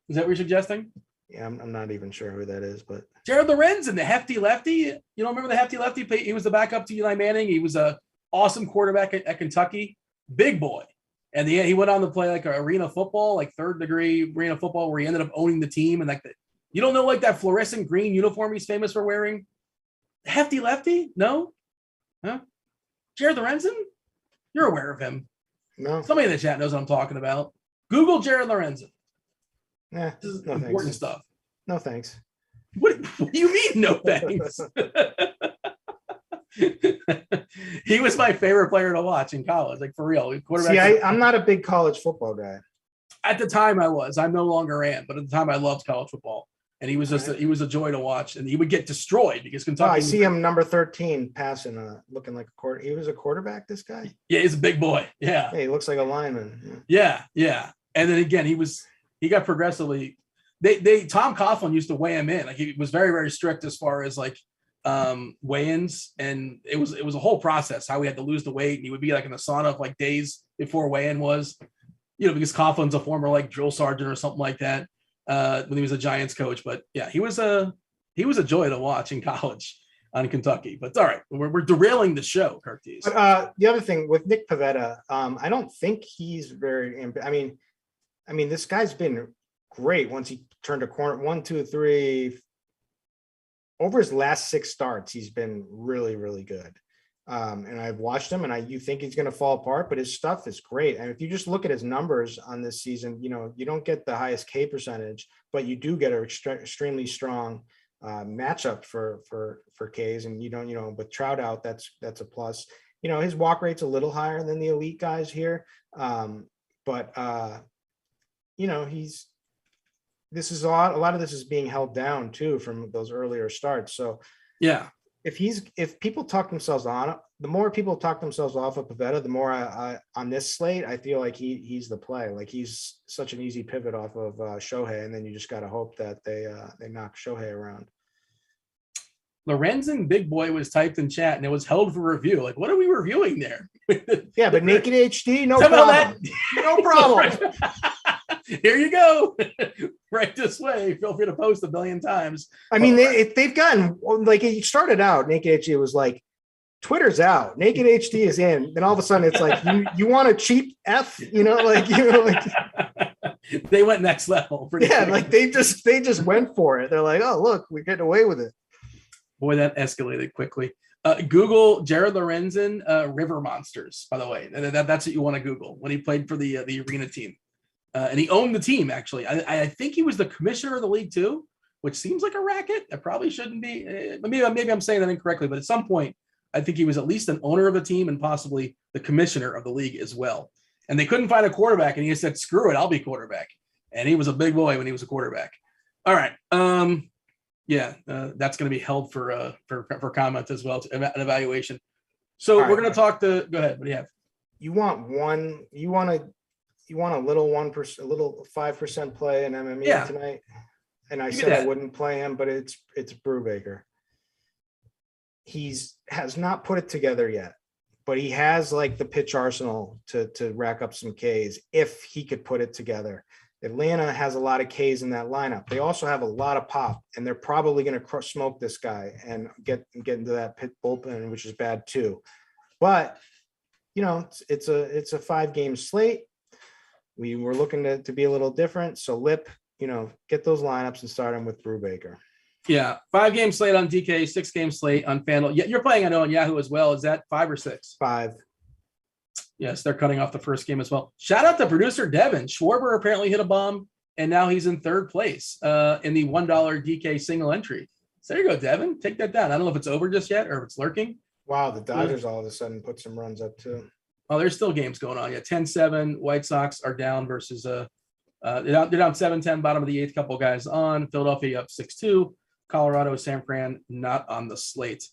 Is that what you're suggesting? Yeah, I'm not even sure who that is, but Jared Lorenzen, the hefty lefty. You don't remember the hefty lefty? He was the backup to Eli Manning. He was a awesome quarterback at Kentucky, big boy. And he went on to play like arena football, like third degree arena football, where he ended up owning the team. And you don't know like that fluorescent green uniform he's famous for wearing? Hefty lefty? No? Huh? Jared Lorenzen? You're aware of him. No. Somebody in the chat knows what I'm talking about. Google Jared Lorenzen. Yeah, this is no important thanks. Stuff. No thanks. What do you mean, no thanks? He was my favorite player to watch in college, like for real. See, I'm not a big college football guy. At the time I was. I no longer am, but at the time I loved college football. And he was just he was a joy to watch, and he would get destroyed because Kentucky. I see him number 13 passing, looking like a quarter. He was a quarterback. This guy. Yeah, he's a big boy. Yeah. He looks like a lineman. Yeah. And then again, he got progressively. Tom Coughlin used to weigh him in. Like he was very, very strict as far as like weigh-ins, and it was a whole process how we had to lose the weight. And he would be like in the sauna of like days before weigh-in was, because Coughlin's a former like drill sergeant or something like that. When he was a Giants coach, but yeah, he was a joy to watch in college on Kentucky. But it's all right, we're derailing the show, Curtis. But the other thing with Nick Pavetta, I don't think he's very. I mean, this guy's been great once he turned a corner. 1, 2, 3. Over his last 6 starts, he's been really, really good. And I've watched him, and you think he's going to fall apart, but his stuff is great. And if you just look at his numbers on this season, you don't get the highest K percentage, but you do get an extremely strong matchup for Ks. And with Trout out, that's a plus. His walk rate's a little higher than the elite guys here, but this is a lot of this is being held down too from those earlier starts. So yeah. If people talk themselves on, the more people talk themselves off of Pavetta, the more I on this slate, I feel like he's the play. Like he's such an easy pivot off of Shohei, and then you just got to hope that they knock Shohei around. Lorenzen Big Boy was typed in chat, and it was held for review. Like, what are we reviewing there? Yeah, but naked HD, no problem. No problem. Here you go. Right this way. Feel free to post a billion times. I mean, they've gotten, like, it started out, Naked HD was like, Twitter's out, Naked HD is in. Then all of a sudden it's like, you want a cheap F, like. They went next level. Like they just went for it. They're like, oh, look, we're getting away with it. Boy, that escalated quickly. Google Jared Lorenzen, River Monsters, by the way. That's what you want to Google when he played for the arena team. And he owned the team, actually. I think he was the commissioner of the league, too, which seems like a racket. It probably shouldn't be. Maybe I'm saying that incorrectly, but at some point, I think he was at least an owner of the team and possibly the commissioner of the league as well. And they couldn't find a quarterback, and he said, screw it, I'll be quarterback. And he was a big boy when he was a quarterback. All right. That's going to be held for comment as well, an evaluation. So we're going to talk to – go ahead. What do you have? You want a little 1%, a little 5% play in MMA tonight, and I said I wouldn't play him, but it's Brubaker. Has not put it together yet, but he has like the pitch arsenal to rack up some Ks if he could put it together. Atlanta has a lot of Ks in that lineup. They also have a lot of pop, and they're probably going to smoke this guy and get into that pit bullpen, which is bad too. But it's a 5-game slate. We were looking to be a little different. So Lip, get those lineups and start them with Brubaker. Yeah. 5-game slate on DK, 6-game slate on FanDuel. Yeah, you're playing, I know, on Yahoo as well. Is that 5 or 6? 5. Yes, they're cutting off the first game as well. Shout out to producer Devin. Schwarber apparently hit a bomb, and now he's in 3rd place in the $1 DK single entry. So there you go, Devin. Take that down. I don't know if it's over just yet or if it's lurking. Wow, the Dodgers all of a sudden put some runs up too. Oh, there's still games going on. Yeah, 10-7. White Sox are down versus they're down 7-10, bottom of the 8th, couple guys on. Philadelphia up 6-2. Colorado, San Fran not on the slate.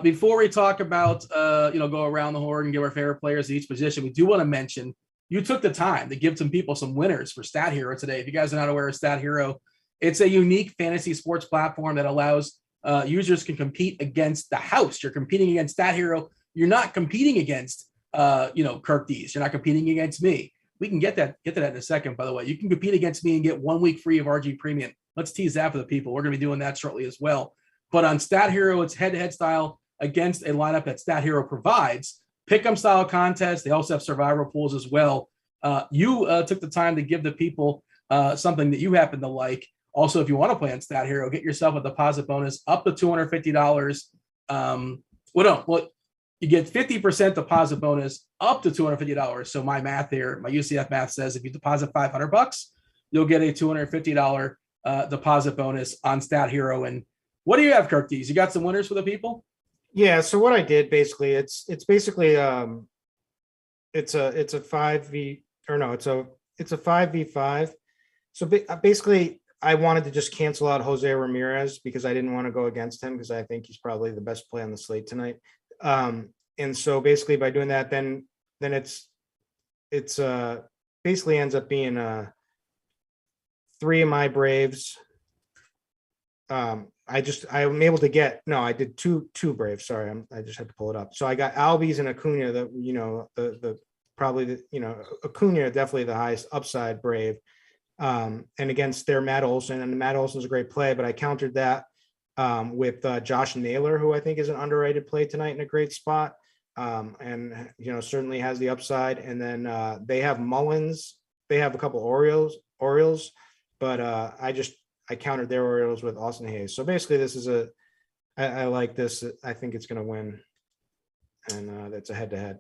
Before we talk about go around the horn and give our favorite players at each position, we do want to mention you took the time to give some people some winners for Stat Hero today. If you guys are not aware of Stat Hero, it's a unique fantasy sports platform that allows users can compete against the house. You're competing against Stat Hero. You're not competing against Kirk D's. You're not competing against me. We can get to that in a second, by the way. You can compete against me and get 1 week free of RG Premium. Let's tease that for the people. We're going to be doing that shortly as well. But on Stat Hero, it's head-to-head style against a lineup that Stat Hero provides. Pick'em style contest. They also have survivor pools as well. You took the time to give the people something that you happen to like. Also, if you want to play on Stat Hero, get yourself a deposit bonus up to $250. You get 50% deposit bonus up to $250. So my math here, my UCF math says if you deposit $500, you'll get a $250 deposit bonus on Stat Hero. And what do you have, Kirk D's? You got some winners for the people? Yeah. So what I did basically, it's basically it's a 5v5. So basically, I wanted to just cancel out Jose Ramirez because I didn't want to go against him because I think he's probably the best play on the slate tonight. And so basically by doing that, then it's basically ends up being 3 of my Braves. I'm able to get, I did two Braves. Sorry. I just had to pull it up. So I got Albies and Acuna that, Acuna, definitely the highest upside Brave. And against their Matt Olson, and Matt Olson's a great play, but I countered that with Josh Naylor, who I think is an underrated play tonight in a great spot. And certainly has the upside. And then they have Mullins. They have a couple Orioles, but I countered their Orioles with Austin Hayes. So basically this is I like this. I think it's going to win. And that's a head-to-head.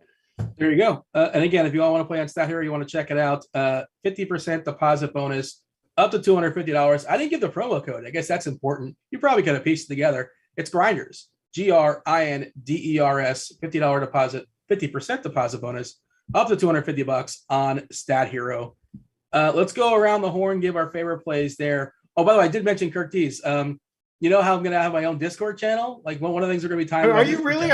There you go. And again, if you all want to play on Stat Hero, you want to check it out. 50% deposit bonus up to $250. I didn't give the promo code. I guess that's important. You probably could have pieced it together. It's Grinders, GRINDERS, $50 deposit, 50% deposit bonus up to $250 on Stat Hero. Let's go around the horn, give our favorite plays there. Oh, by the way, I did mention Kirk D's. You know how I'm going to have my own Discord channel? Like one of the things we're going to be talking about. Are you really?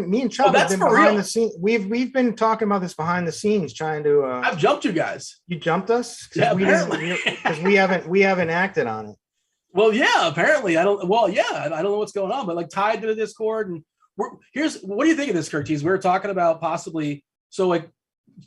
Me and Chubb have been behind the scenes. We've been talking about this behind the scenes, trying to. I've jumped you guys. You jumped us? Yeah, apparently. Because we haven't acted on it. Well, yeah, apparently. I don't know what's going on, but like tied to the Discord. And what do you think of this, Kirk D's? We were talking about possibly, so like,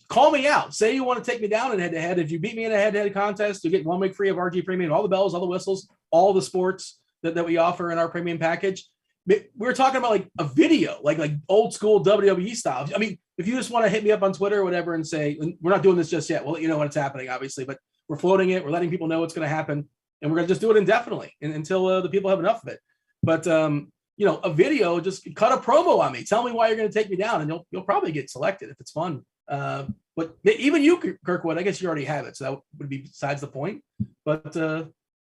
call me out. Say you want to take me down in head-to-head. If you beat me in a head-to-head contest, you get 1 week free of RG Premium, all the bells, all the whistles, all the sports that we offer in our premium package. We were talking about like a video, like old school WWE style. I mean, if you just want to hit me up on Twitter or whatever and say, we're not doing this just yet, we'll let you know when it's happening, obviously, but we're floating it. We're letting people know what's going to happen, and we're going to just do it indefinitely until the people have enough of it. But, a video, just cut a promo on me. Tell me why you're going to take me down, and you'll probably get selected if it's fun. But even you, Kirkwood, I guess you already have it, so that would be besides the point. But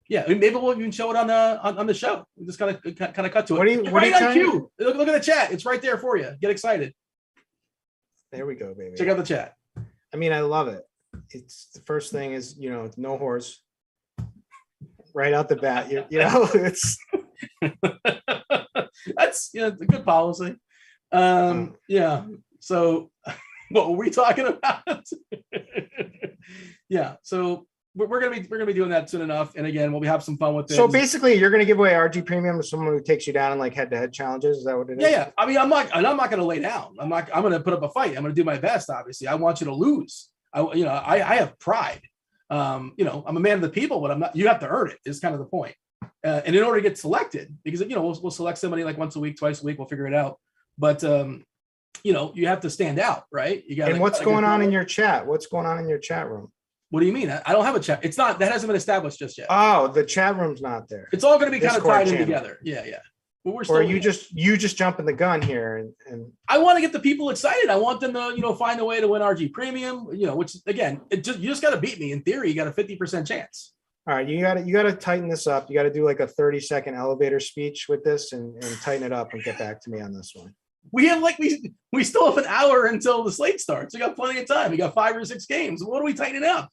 yeah, maybe we'll even show it on the show. We just kind of cut to it. What are you on cue. Look at the chat. It's right there for you. Get excited. There we go, baby. Check out the chat. I mean, I love it. It's the first thing is no horse. Right out the bat, it's that's a good policy. Yeah. So what were we talking about? Yeah. So we're gonna be doing that soon enough. And again, we'll have some fun with this. So basically, you're gonna give away RG Premium to someone who takes you down in like head-to-head challenges. Is that what it is? Yeah. I mean, I'm not gonna lay down. I'm gonna put up a fight. I'm gonna do my best. Obviously, I want you to lose. I have pride. I'm a man of the people, but I'm not. You have to earn it. Is kind of the point. And in order to get selected, because we'll select somebody like once a week, twice a week. We'll figure it out. But you have to stand out, right? You got. And what's going on in your chat? What's going on in your chat room? What do you mean? I don't have a chat. It's not, that hasn't been established just yet. Oh, the chat room's not there. It's all going to be kind of tied in channel. together. Yeah. But we're still. Or you just jumping the gun here, and I want to get the people excited. I want them to, find a way to win RG Premium. Which again, you just got to beat me. In theory, you got a 50% chance. All right, you got to tighten this up. You got to do like a 30-second elevator speech with this, and tighten it up and get back to me on this one. We have we still have an hour until the slate starts. We got plenty of time. We got 5 or 6 games. What are we tightening up?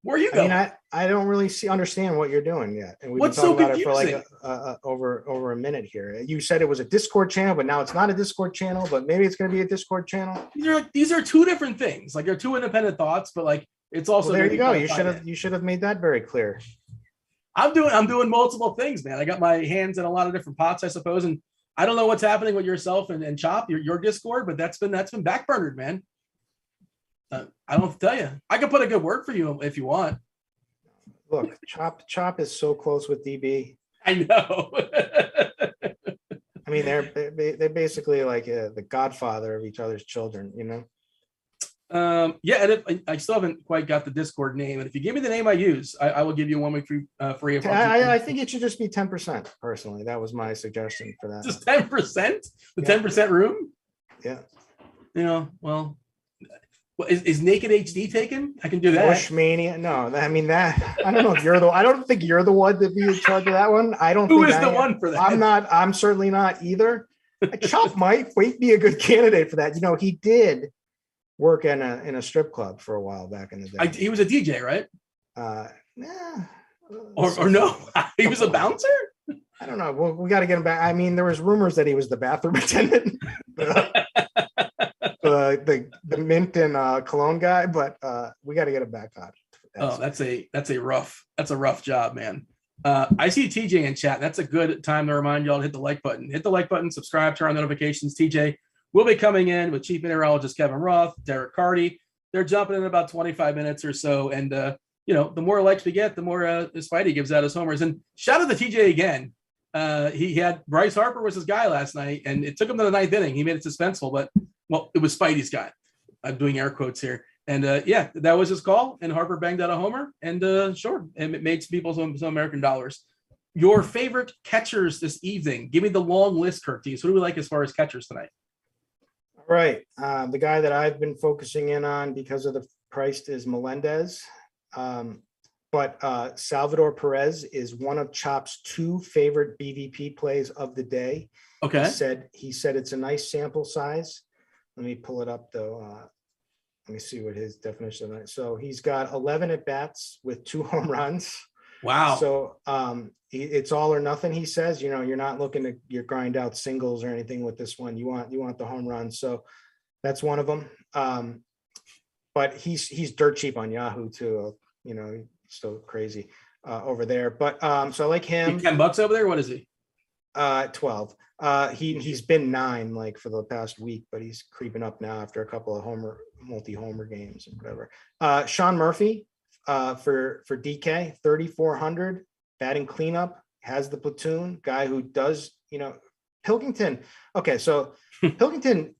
Where are you going? I don't really understand what you're doing yet. And we've What's been talking so about confusing? it for like over a minute here. You said it was a Discord channel, but now it's not a Discord channel, but maybe it's going to be a Discord channel. These are 2 different things. Like, they're 2 independent thoughts, but like it's also there you go. You should have made that very clear. I'm doing multiple things, man. I got my hands in a lot of different pots, I suppose, and I don't know what's happening with yourself and Chop, your Discord, but that's been backburnered, man. I don't tell you. I can put a good word for you if you want. Look, Chop is so close with DB. I know. I mean, they're basically like the godfather of each other's children, Yeah, and if I still haven't quite got the Discord name, and if you give me the name I use, I will give you 1 week free. I think it should just be 10%. Personally, that was my suggestion for that. Just 10%, the 10% room. Yeah. Well, is Naked HD taken? I can do that. Bushmania. No, I mean that. I don't know if I don't think you're the one to be in charge of that one. I don't. Who is the one for that? I'm not. I'm certainly not either. Chop might be a good candidate for that. He did work in a strip club for a while back in the day. He was a DJ, right? Yeah. Or no, he was a bouncer. I don't know. We got to get him back. I mean, there was rumors that he was the bathroom attendant, the mint and cologne guy, but we got to get him back on. That's a rough job, man. I see TJ in chat. That's a good time to remind y'all to hit the like button. Hit the like button, subscribe, turn on notifications. TJ will be coming in with Chief Meteorologist Kevin Roth, DerekCarty. They're jumping in about 25 minutes or so. And, the more likes we get, the more Spidey gives out his homers. And shout out to TJ again. He had Bryce Harper was his guy last night, and it took him to the 9th inning. He made it suspenseful, but, it was Spidey's guy. I'm doing air quotes here. And, that was his call. And Harper banged out a homer. And, sure, and it made some people some American dollars. Your favorite catchers this evening. Give me the long list, Curtis. Who do we like as far as catchers tonight? All right. The guy that I've been focusing in on because of the price is Melendez. But Salvador Perez is one of Chop's 2 favorite BVP plays of the day. Okay. He said it's a nice sample size. Let me pull it up though. Let me see what his definition of it. So he's got 11 at bats with 2 home runs. Wow. So it's all or nothing. He says, you're not looking to grind out singles or anything with this one. You want the home run. So that's one of them. But he's dirt cheap on Yahoo too. So crazy over there. But so I like him. $10 over there. What is he? 12. He's been 9 like for the past week, but he's creeping up now after a couple of multi-homer games and whatever. Sean Murphy for DK, 3,400 batting cleanup, has the platoon, guy who does, Pilkington. Okay, so Pilkington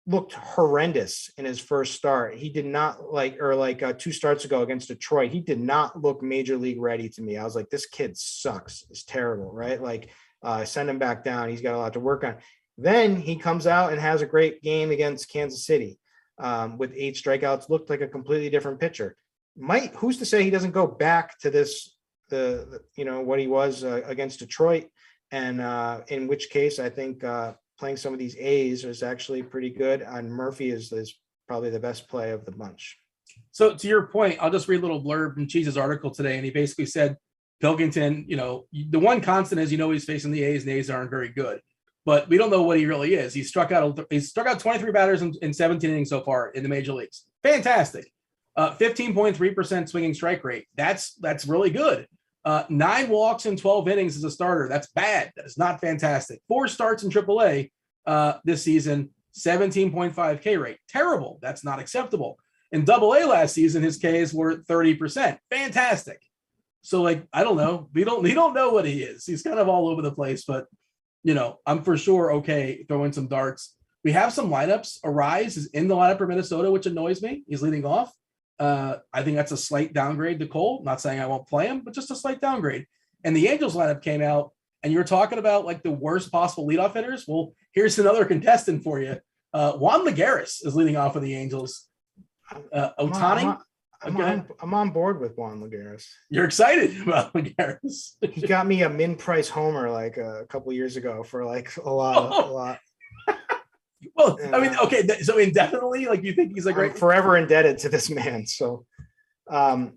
looked horrendous in his first start. He did not 2 starts ago against Detroit. He did not look major league ready to me. I was like, this kid sucks. It's terrible, right? Send him back down. He's got a lot to work on. Then he comes out and has a great game against Kansas City with 8 strikeouts. Looked like a completely different pitcher. Who's to say he doesn't go back to this, what he was against Detroit? And in which case, I think playing some of these A's is actually pretty good. And Murphy is probably the best play of the bunch. So to your point, I'll just read a little blurb in Cheese's article today. And he basically said, Pilkington, the one constant is, he's facing the A's, and the A's aren't very good, but we don't know what he really is. He's struck out 23 batters in 17 innings so far in the major leagues. Fantastic. 15.3% swinging strike rate. That's really good. 9 walks in 12 innings as a starter. That's bad. That is not fantastic. 4 starts in AAA this season, 17.5 K rate. Terrible. That's not acceptable. In AA last season, his Ks were 30%. Fantastic. So I don't know. We don't know what he is. He's kind of all over the place, but I'm for sure okay throwing some darts we have some lineups. Arise is in the lineup for Minnesota, which annoys me. He's leading off. I think that's a slight downgrade to Cole. Not saying I won't play him, but just a slight downgrade. And the Angels lineup came out, and you were talking about like the worst possible leadoff hitters. Well, here's another contestant for you. Juan Lagares is leading off with the Angels. Ohtani. I'm on board with Juan Lagares. You're excited about Lagares. He got me a min price homer like a couple years ago for like a lot. Well, I mean, okay, so indefinitely, like you think he's like I'm forever indebted to this man. So, more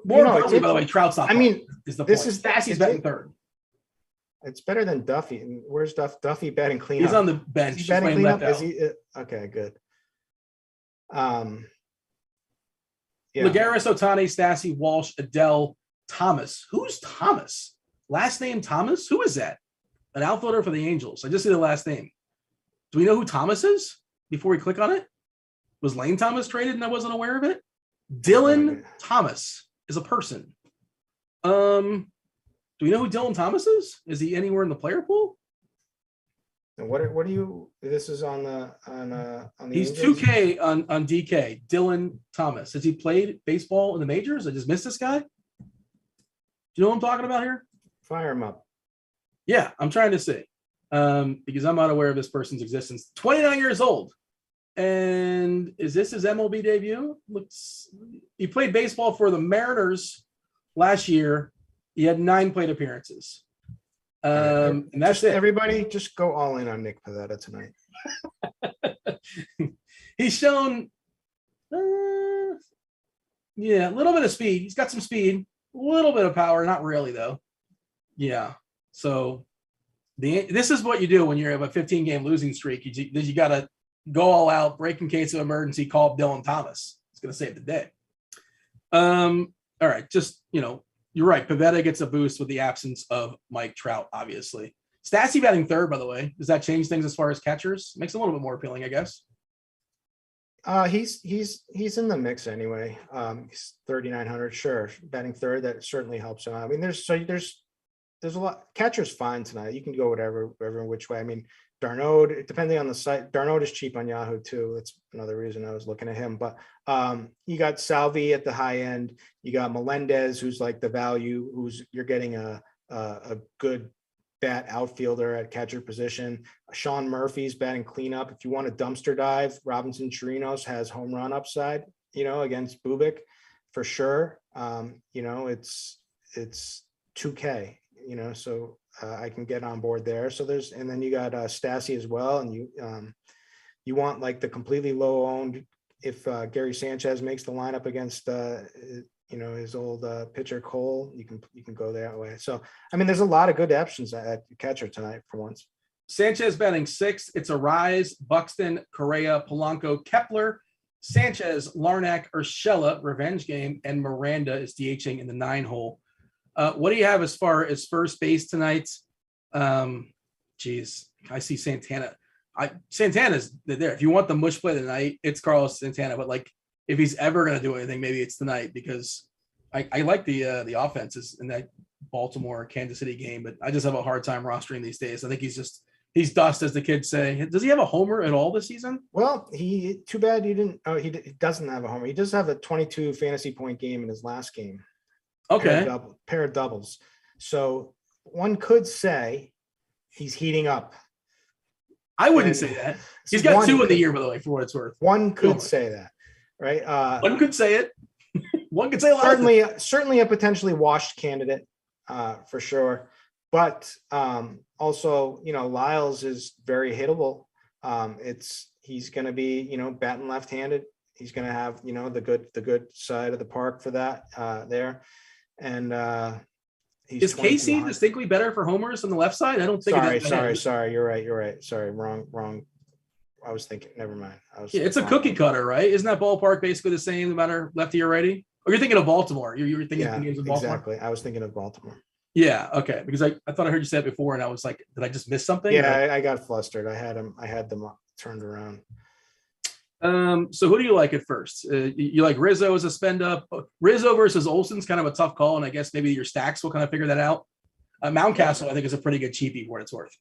importantly, by the way, Trout's not. I mean, is the this point. is Stassi's batting third. It's better than Duffy. And where's Duffy batting cleanup? He's on the bench. Is he batting cleanup? Is he okay? Good. Yeah. Lagares, Ohtani, Stassi, Walsh, Adele, Thomas. Who's Thomas? Last name Thomas? Who is that? An outfielder for the Angels. I just see the last name. Do we know who Thomas is before we click on it? Was Lane Thomas traded and I wasn't aware of it? Dylan Thomas is a person. Do we know who Dylan Thomas is? Is he anywhere in the player pool? And what are you? This is on the He's Angels? 2K on DK. Dylan Thomas. Has he played baseball in the majors? I just missed this guy. Do you know what I'm talking about here? Fire him up. Yeah, I'm trying to see. Because I'm not aware of this person's existence. 29 years old. And is this his MLB debut? He played baseball for the Mariners last year. He had 9 plate appearances. And that's it. Everybody just go all in on Nick Pavetta tonight. He's shown a little bit of speed. He's got some speed, a little bit of power, not really though. Yeah. So this is what you do when you have a 15-game losing streak. You got to go all out, break in case of emergency, call Dylan Thomas. It's going to save the day. All right. Just, you're right. Pavetta gets a boost with the absence of Mike Trout, obviously. Stassi batting third, by the way. Does that change things as far as catchers? Makes it a little bit more appealing, I guess. He's in the mix anyway. He's 3,900. Sure, batting third, that certainly helps him out. I mean, there's a lot. Catcher's fine tonight. You can go whatever which way. I mean, Darnold, depending on the site, Darnold is cheap on Yahoo too. That's another reason I was looking at him. But you got Salvi at the high end. You got Melendez, who's like the value, you're getting a good bat outfielder at catcher position. Sean Murphy's batting cleanup. If you want a dumpster dive, Robinson Chirinos has home run upside, against Bubik for sure. It's 2K, so I can get on board there. So and then you got Stassi as well. And you want like the completely low owned, if Gary Sanchez makes the lineup against, his old pitcher Cole, you can go that way. So, I mean, there's a lot of good options at catcher tonight for once. Sanchez batting sixth. It's Arise, Buxton, Correa, Polanco, Kepler, Sanchez, Larnack, Urshela, revenge game, and Miranda is DHing in the 9-hole. What do you have as far as first base tonight? I see Santana. Santana's there. If you want the mush play tonight, it's Carlos Santana. But like, if he's ever going to do anything, maybe it's tonight, because I like the offenses in that Baltimore Kansas City game, but I just have a hard time rostering these days. I think he's dust, as the kids say. Does he have a homer at all this season? Well, too bad he didn't. Oh, he doesn't have a homer. He does have a 22 fantasy point game in his last game. Okay. Pair of doubles. So one could say he's heating up. I wouldn't say that. He's got 2 in the year, by the way, for what it's worth. One could say that, right? One could say it. One could say a lot. Certainly a potentially washed candidate, for sure. But also, Lyles is very hittable. He's going to be, batting left-handed. He's going to have, the good side of the park for that there. And is Casey distinctly better for homers on the left side? I don't think. Sorry. You're right. Sorry. Wrong. I was thinking, never mind. It's a cookie cutter, right? Isn't that ballpark basically the same no matter lefty or righty? Or you're thinking of Baltimore. You were thinking of games of Baltimore. Exactly. I was thinking of Baltimore. Yeah. Okay. Because I thought I heard you say it before, and I was like, did I just miss something? Yeah, I got flustered. I had them turned around. So who do you like at first? You like Rizzo as a spend up? Rizzo versus Olsen's kind of a tough call, and I guess maybe your stacks will kind of figure that out. Mountcastle, I think, is a pretty good cheapie for what it's worth.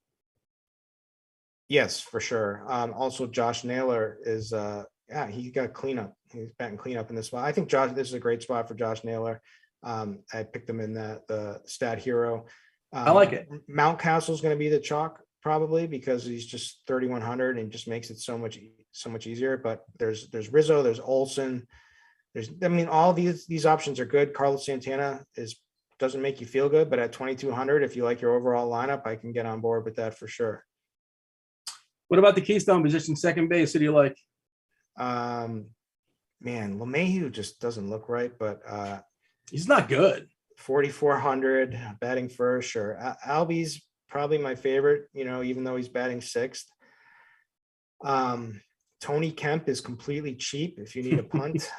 Yes, for sure. Also, Josh Naylor is he got cleanup. He's batting cleanup in this spot. I think this is a great spot for Josh Naylor. I picked him in the stat hero. I like it. Mountcastle is going to be the chalk probably because he's just 3,100 and just makes it so much easier. But there's Rizzo, there's Olsen, all these options are good. Carlos Santana doesn't make you feel good, but at 2,200, if you like your overall lineup, I can get on board with that for sure. What about the keystone position, second base? Who do you like? Man, LeMahieu just doesn't look right, but he's not good. 4,400 batting first. Sure. Albie's probably my favorite, even though he's batting sixth. Tony Kemp is completely cheap. If you need a punt,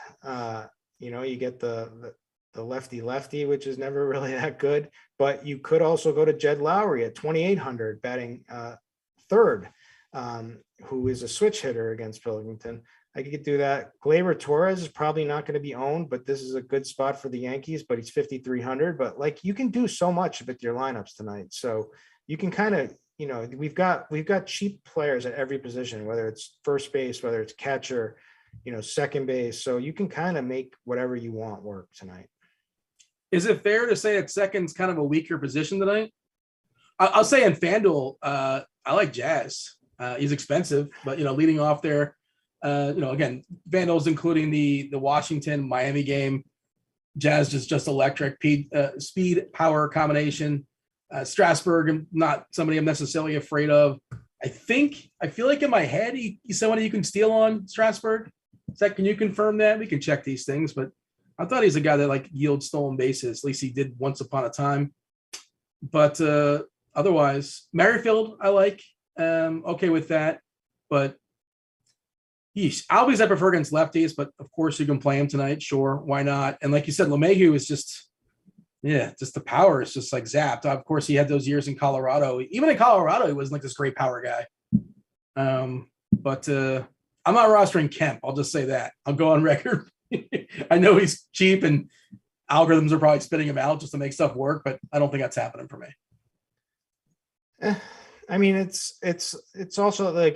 you get the lefty, which is never really that good, but you could also go to Jed Lowry at 2,800 batting third, who is a switch hitter against Pilkington. I could do that. Gleyber Torres is probably not going to be owned, but this is a good spot for the Yankees, but he's 5,300. But you can do so much with your lineups tonight. So you can kind of, we've got cheap players at every position, whether it's first base, whether it's catcher, second base. So you can kind of make whatever you want work tonight. Is it fair to say that second's kind of a weaker position tonight? I'll say in FanDuel, I like Jazz. He's expensive, but leading off there, again, FanDuel's including the Washington Miami game. Jazz is just electric. Speed power combination. Strasburg, not somebody I'm necessarily afraid of. I feel like in my head he's somebody you can steal on, Strasburg. Zach, can you confirm that? We can check these things, but I thought he's a guy that yields stolen bases. At least he did once upon a time. But otherwise, Merrifield, I like. Okay with that, but Albies I prefer against lefties, but of course you can play him tonight. Sure, why not? And like you said, LeMahieu is just the power is just zapped. Of course, he had those years in Colorado. Even in Colorado, he wasn't this great power guy. But I'm not rostering Kemp. I'll just say that. I'll go on record. I know he's cheap and algorithms are probably spitting him out just to make stuff work, but I don't think that's happening for me. It's also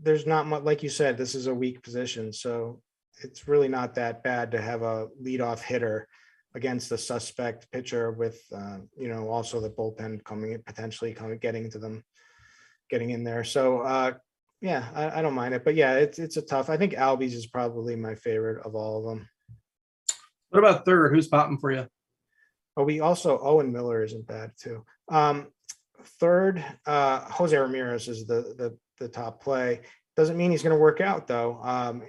there's not much, like you said, this is a weak position. So it's really not that bad to have a leadoff hitter against a suspect pitcher with, also the bullpen potentially getting in there. So I don't mind it, but yeah, it's a tough, I think Albies is probably my favorite of all of them. What about third? Who's popping for you? Oh, Owen Miller isn't bad too. Third, Jose Ramirez is the top play. Doesn't mean he's going to work out though.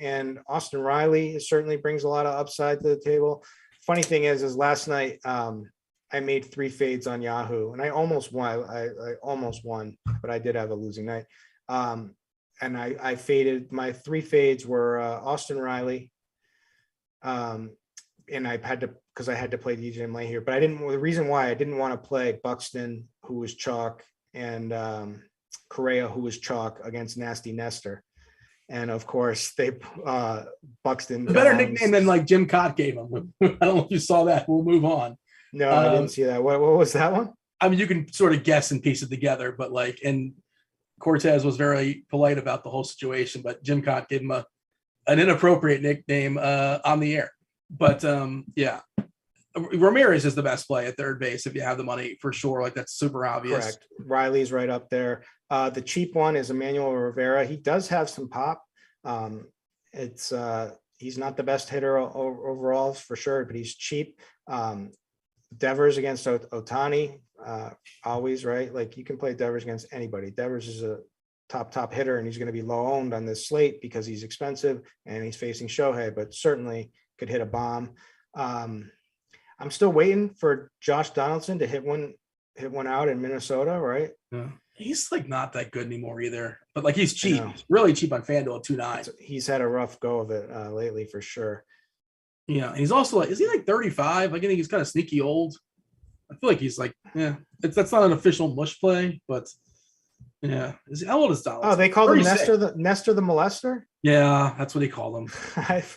And Austin Riley certainly brings a lot of upside to the table. Funny thing is last night I made 3 fades on Yahoo and I almost won. I almost won, but I did have a losing night. And I faded. My 3 fades were Austin Riley. And I had to play DJ LeMahieu, but the reason why I didn't want to play Buxton, who was chalk, and Correa, who was chalk against Nasty Nestor. And of course they Buxton. A better nickname than Jim Cott gave him. I don't know if you saw that. We'll move on. No, I didn't see that. What was that one? I mean, you can sort of guess and piece it together, but and Cortez was very polite about the whole situation, but Jim Cott gave him an inappropriate nickname on the air. But Ramirez is the best play at third base if you have the money for sure. That's super obvious. Correct. Riley's right up there. The cheap one is Emmanuel Rivera. He does have some pop. He's not the best hitter overall for sure, but he's cheap. Devers against Ohtani, always right. You can play Devers against anybody. Devers is a top hitter, and he's going to be low owned on this slate because he's expensive and he's facing Shohei, but certainly could hit a bomb. I'm still waiting for Josh Donaldson to hit one out in Minnesota, right? Yeah. He's not that good anymore either, but he's cheap, really cheap on FanDuel at 2.9. He's had a rough go of it lately for sure. Yeah, and he's also is he 35? I think he's kind of sneaky old. I feel like he's that's not an official mush play, but yeah. How old is Donaldson? Oh, they call him Nestor the Molester? Yeah, that's what he called him. I've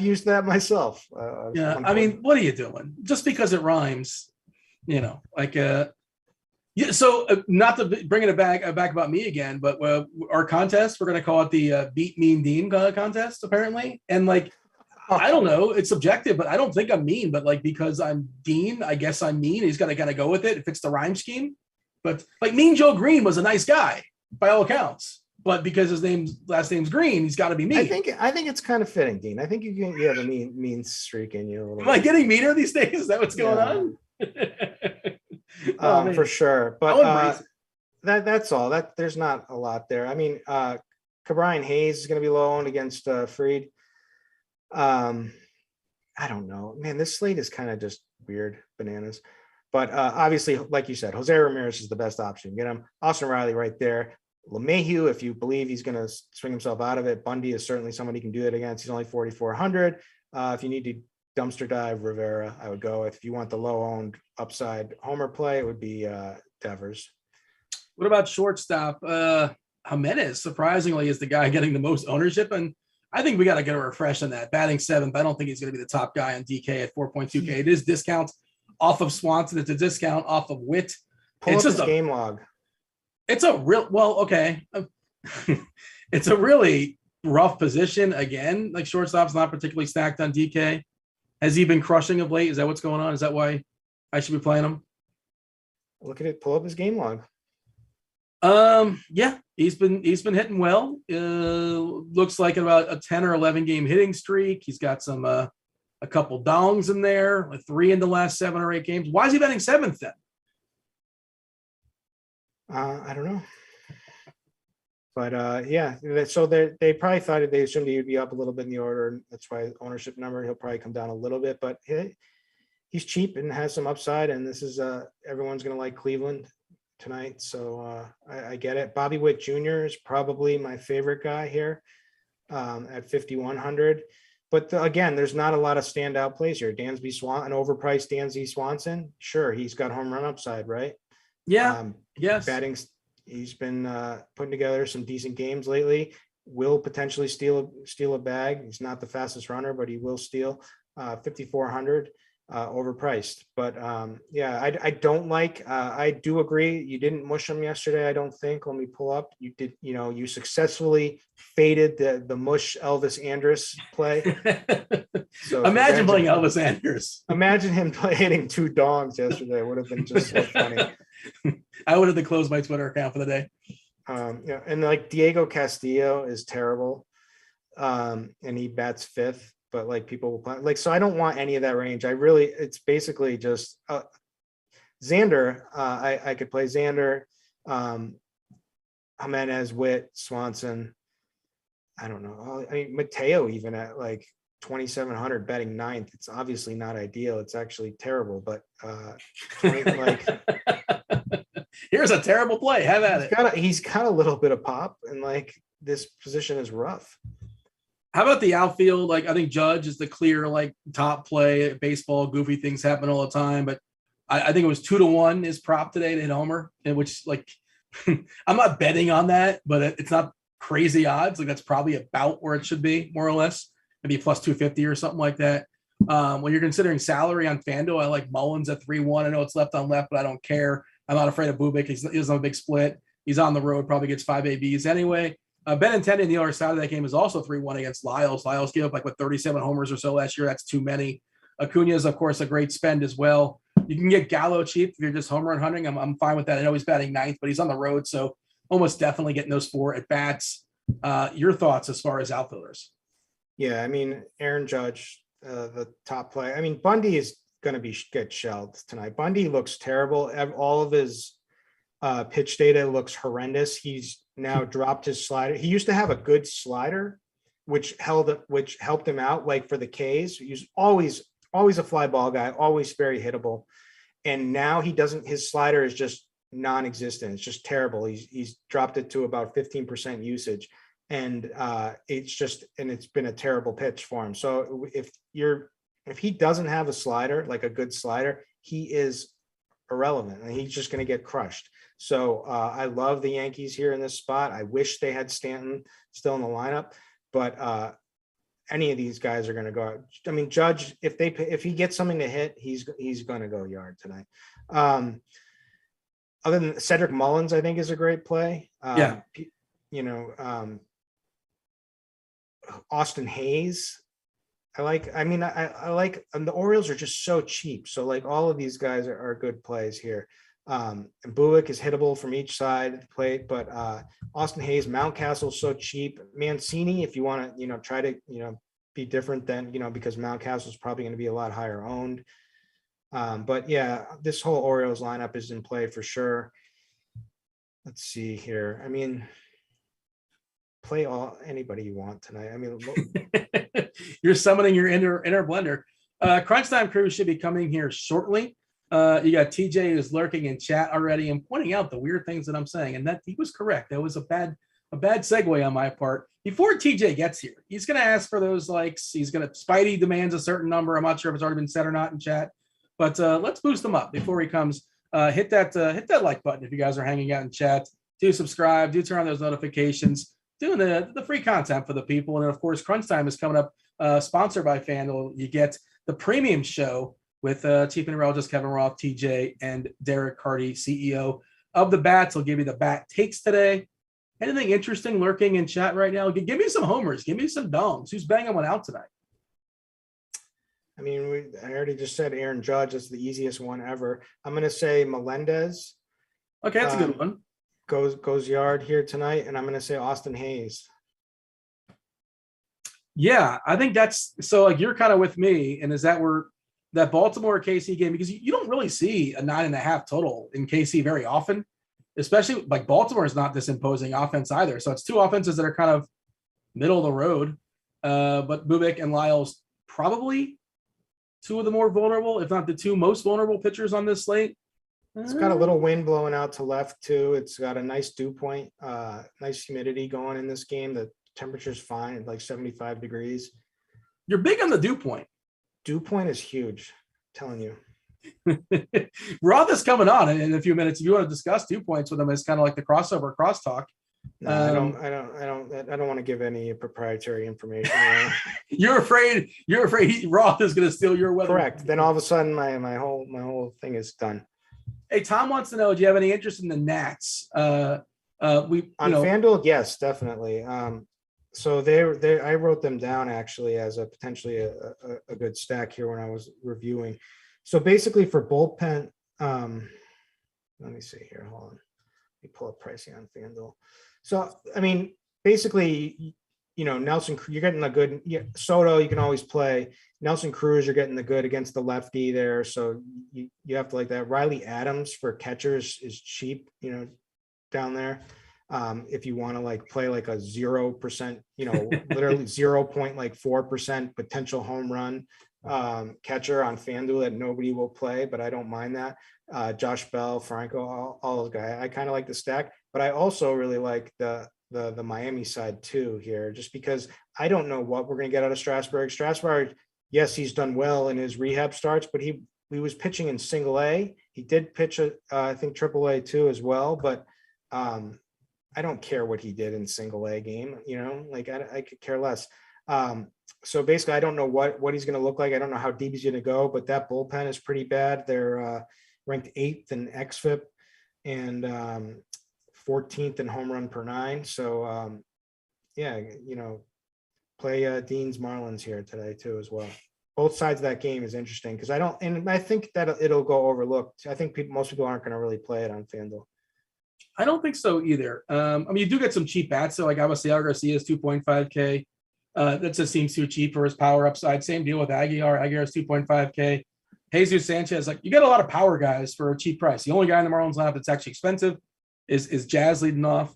used that myself. Yeah, I mean, what are you doing? Just because it rhymes, Yeah, so not to bring it back about me again, but our contest, we're going to call it the Beat Mean Dean contest, apparently. And like, I don't know, it's subjective, but I don't think I'm mean. But like, because I'm Dean, I guess I'm mean. He's got to kind of go with it. It fits the rhyme scheme. But like, Mean Joe Green was a nice guy by all accounts. But because his last name's Green, he's got to be mean. I think it's kind of fitting, Dean. I think you have a mean streak in you. Am I getting meaner these days? Is that what's going on? For sure, but that's all. That there's not a lot there. I mean, Cabrian Hayes is going to be low owned against Fried. I don't know, man. This slate is kind of just weird, bananas. But obviously, like you said, Jose Ramirez is the best option. Get him. Austin Riley right there. LeMahieu, if you believe he's going to swing himself out of it. Bundy is certainly somebody you can do it against. He's only 4,400. If you need to dumpster dive, Rivera, I would go. If you want the low owned upside homer play, it would be Devers. What about shortstop? Jimenez, surprisingly, is the guy getting the most ownership. And I think we got to get a refresh on that. Batting seventh, I don't think he's going to be the top guy on DK at 4.2K. It is discount off of Swanson. It's a discount off of Whitt. Pull up his game log. It's a okay. It's a really rough position again. Like shortstop's not particularly stacked on DK. Has he been crushing of late? Is that what's going on? Is that why I should be playing him? Look at it. Pull up his game log. Yeah, he's been hitting well. Looks like about a 10 or 11 game hitting streak. He's got some a couple dongs in there, like 3 in the last 7 or 8 games. Why is he batting seventh then? I don't know. But yeah, so they probably thought they assumed he'd be up a little bit in the order. That's why ownership number, he'll probably come down a little bit, but he's cheap and has some upside. And this is everyone's going to like Cleveland tonight. So I get it. Bobby Whitt Jr. is probably my favorite guy here at 5,100. But again, there's not a lot of standout plays here. Dansby Swanson, an overpriced Dansby Swanson. Sure, he's got home run upside, right? Yeah. Yes. Batting, he's been putting together some decent games lately. Will potentially steal a bag. He's not the fastest runner, but he will steal. 5,400, overpriced. But yeah, I don't like. I do agree. You didn't mush him yesterday. I don't think. Let me pull up. You did. You successfully faded the mush Elvis Andrus play. So imagine playing Elvis Andrus. Imagine him hitting 2 dongs yesterday. It would have been just so funny. I would have to close my Twitter account for the day. Yeah, and like Diego Castillo is terrible, and he bats 5th. But like people will play, like, so I don't want any of that range. It's basically just Xander. I could play Xander, Jimenez, Whitt, Swanson. I don't know. I mean, Mateo even at like 2,700 betting 9th. It's obviously not ideal. It's actually terrible, but here's a terrible play. Have at it. He's got a little bit of pop, and like this position is rough. How about the outfield? Like, I think Judge is the clear, like, top play. Baseball, goofy things happen all the time. But I think it was 2-1 is prop today to hit homer, in which, like, I'm not betting on that, but it's not crazy odds. Like, that's probably about where it should be, more or less. Maybe plus 250 or something like that. When you're considering salary on FanDuel, I like Mullins at 3-1. I know it's left on left, but I don't care. I'm not afraid of Bubik. He doesn't have a big split. He's on the road, probably gets 5 ABs anyway. Benintendi on the other side of that game is also 3-1 against Lyles. Lyles gave up 37 homers or so last year. That's too many. Acuna is, of course, a great spend as well. You can get Gallo cheap if you're just home run hunting. I'm fine with that. I know he's batting 9th, but he's on the road, so almost definitely getting those 4 at bats. Your thoughts as far as outfielders? Yeah, I mean, Aaron Judge, the top play. I mean, Bundy is going to get shelled tonight. Bundy looks terrible. All of his pitch data looks horrendous. He's now dropped his slider. He used to have a good slider, which helped him out. Like for the K's, he's always a fly ball guy, always very hittable. And now he doesn't. His slider is just non-existent. It's just terrible. He's dropped it to about 15% usage, and it's been a terrible pitch for him. So if he doesn't have a slider, like a good slider, he is irrelevant and he's just going to get crushed. So I love the Yankees here in this spot. I wish they had Stanton still in the lineup, but any of these guys are going to go out. I mean, Judge, if he gets something to hit, he's going to go yard tonight. other than Cedric Mullins, I think is a great play. Yeah. You know, Austin Hayes. I like the Orioles are just so cheap. So like all of these guys are good plays here. And Buick is hittable from each side of the plate, but Austin Hayes, Mountcastle's so cheap. Mancini, if you want to, you know, try to, you know, be different than, you know, because Mountcastle's probably going to be a lot higher owned. But yeah, this whole Orioles lineup is in play for sure. Let's see here. I mean, play anybody you want tonight. I mean, you're summoning your inner blender. Crunch Time Crew should be coming here shortly. You got TJ who's lurking in chat already and pointing out the weird things that I'm saying, and that he was correct. That was a bad segue on my part. Before TJ gets here, he's going to ask for those likes. He's going to Spidey demands a certain number. I'm not sure if it's already been said or not in chat, but let's boost him up before he comes. Hit that like button if you guys are hanging out in chat. Do subscribe. Do turn on those notifications. Doing the free content for the people, and then of course, Crunch Time is coming up. Sponsored by Fanduel. You get the premium show with Chief Meteorologist Kevin Roth, TJ, and DerekCarty, CEO of the Bats. He'll give you the bat takes today. Anything interesting lurking in chat right now? Give me some homers. Give me some domes. Who's banging one out tonight? I mean, I already just said Aaron Judge is the easiest one ever. I'm going to say Melendez. Okay, that's a good one. Goes yard here tonight, and I'm going to say Austin Hayes. Yeah, I think that's so. Like you're kind of with me, and is that where that Baltimore KC game, because you don't really see a 9.5 total in KC very often, especially like Baltimore is not this imposing offense either. So it's two offenses that are kind of middle of the road. But Bubic and Lyles probably two of the more vulnerable, if not the two most vulnerable pitchers on this slate. It's got a little wind blowing out to left too. It's got a nice dew point, nice humidity going in this game. The temperature's fine at like 75 degrees. You're big on the dew point. Dew point is huge, I'm telling you. Roth is coming on in a few minutes. If you want to discuss dew points with him, it's kind of like the crossover crosstalk. No, I don't want to give any proprietary information. You're afraid Roth is going to steal your weather. Correct. Then all of a sudden my whole thing is done. Hey, Tom wants to know, do you have any interest in the Nats? FanDuel, yes, definitely. So I wrote them down actually as a potentially a good stack here when I was reviewing. So basically for bullpen, let me see here. Hold on. Let me pull up pricing on FanDuel. So, I mean, basically, you know, Nelson, you're getting a good Soto, you can always play. Nelson Cruz, you're getting the good against the lefty there. So you have to like that. Riley Adams for catchers is cheap, you know, down there. If you want to like play like a 0%, you know, literally 0.4% potential home run catcher on FanDuel that nobody will play, but I don't mind that. Josh Bell, Franco, all those guys. I kind of like the stack, but I also really like the Miami side too here, just because I don't know what we're going to get out of Strasburg. Strasburg, yes, he's done well in his rehab starts, but he was pitching in single A. He did pitch I think triple A too as well, but I don't care what he did in single A game, you know, like I could care less. So basically I don't know what he's going to look like. I don't know how deep he's going to go, but that bullpen is pretty bad. They're ranked 8th in xFIP and 14th in home run per 9. So yeah, you know, play Dean's Marlins here today too as well. Both sides of that game is interesting because I think that it'll go overlooked. I think most people aren't going to really play it on FanDuel. I don't think so either. I mean, you do get some cheap bats. So like obviously Garcia is 2.5K. That just seems too cheap for his power upside. Same deal with Aguilar. Aguilar is 2.5K. Jesus Sanchez, like you get a lot of power guys for a cheap price. The only guy in the Marlins lineup that's actually expensive is Jazz leading off.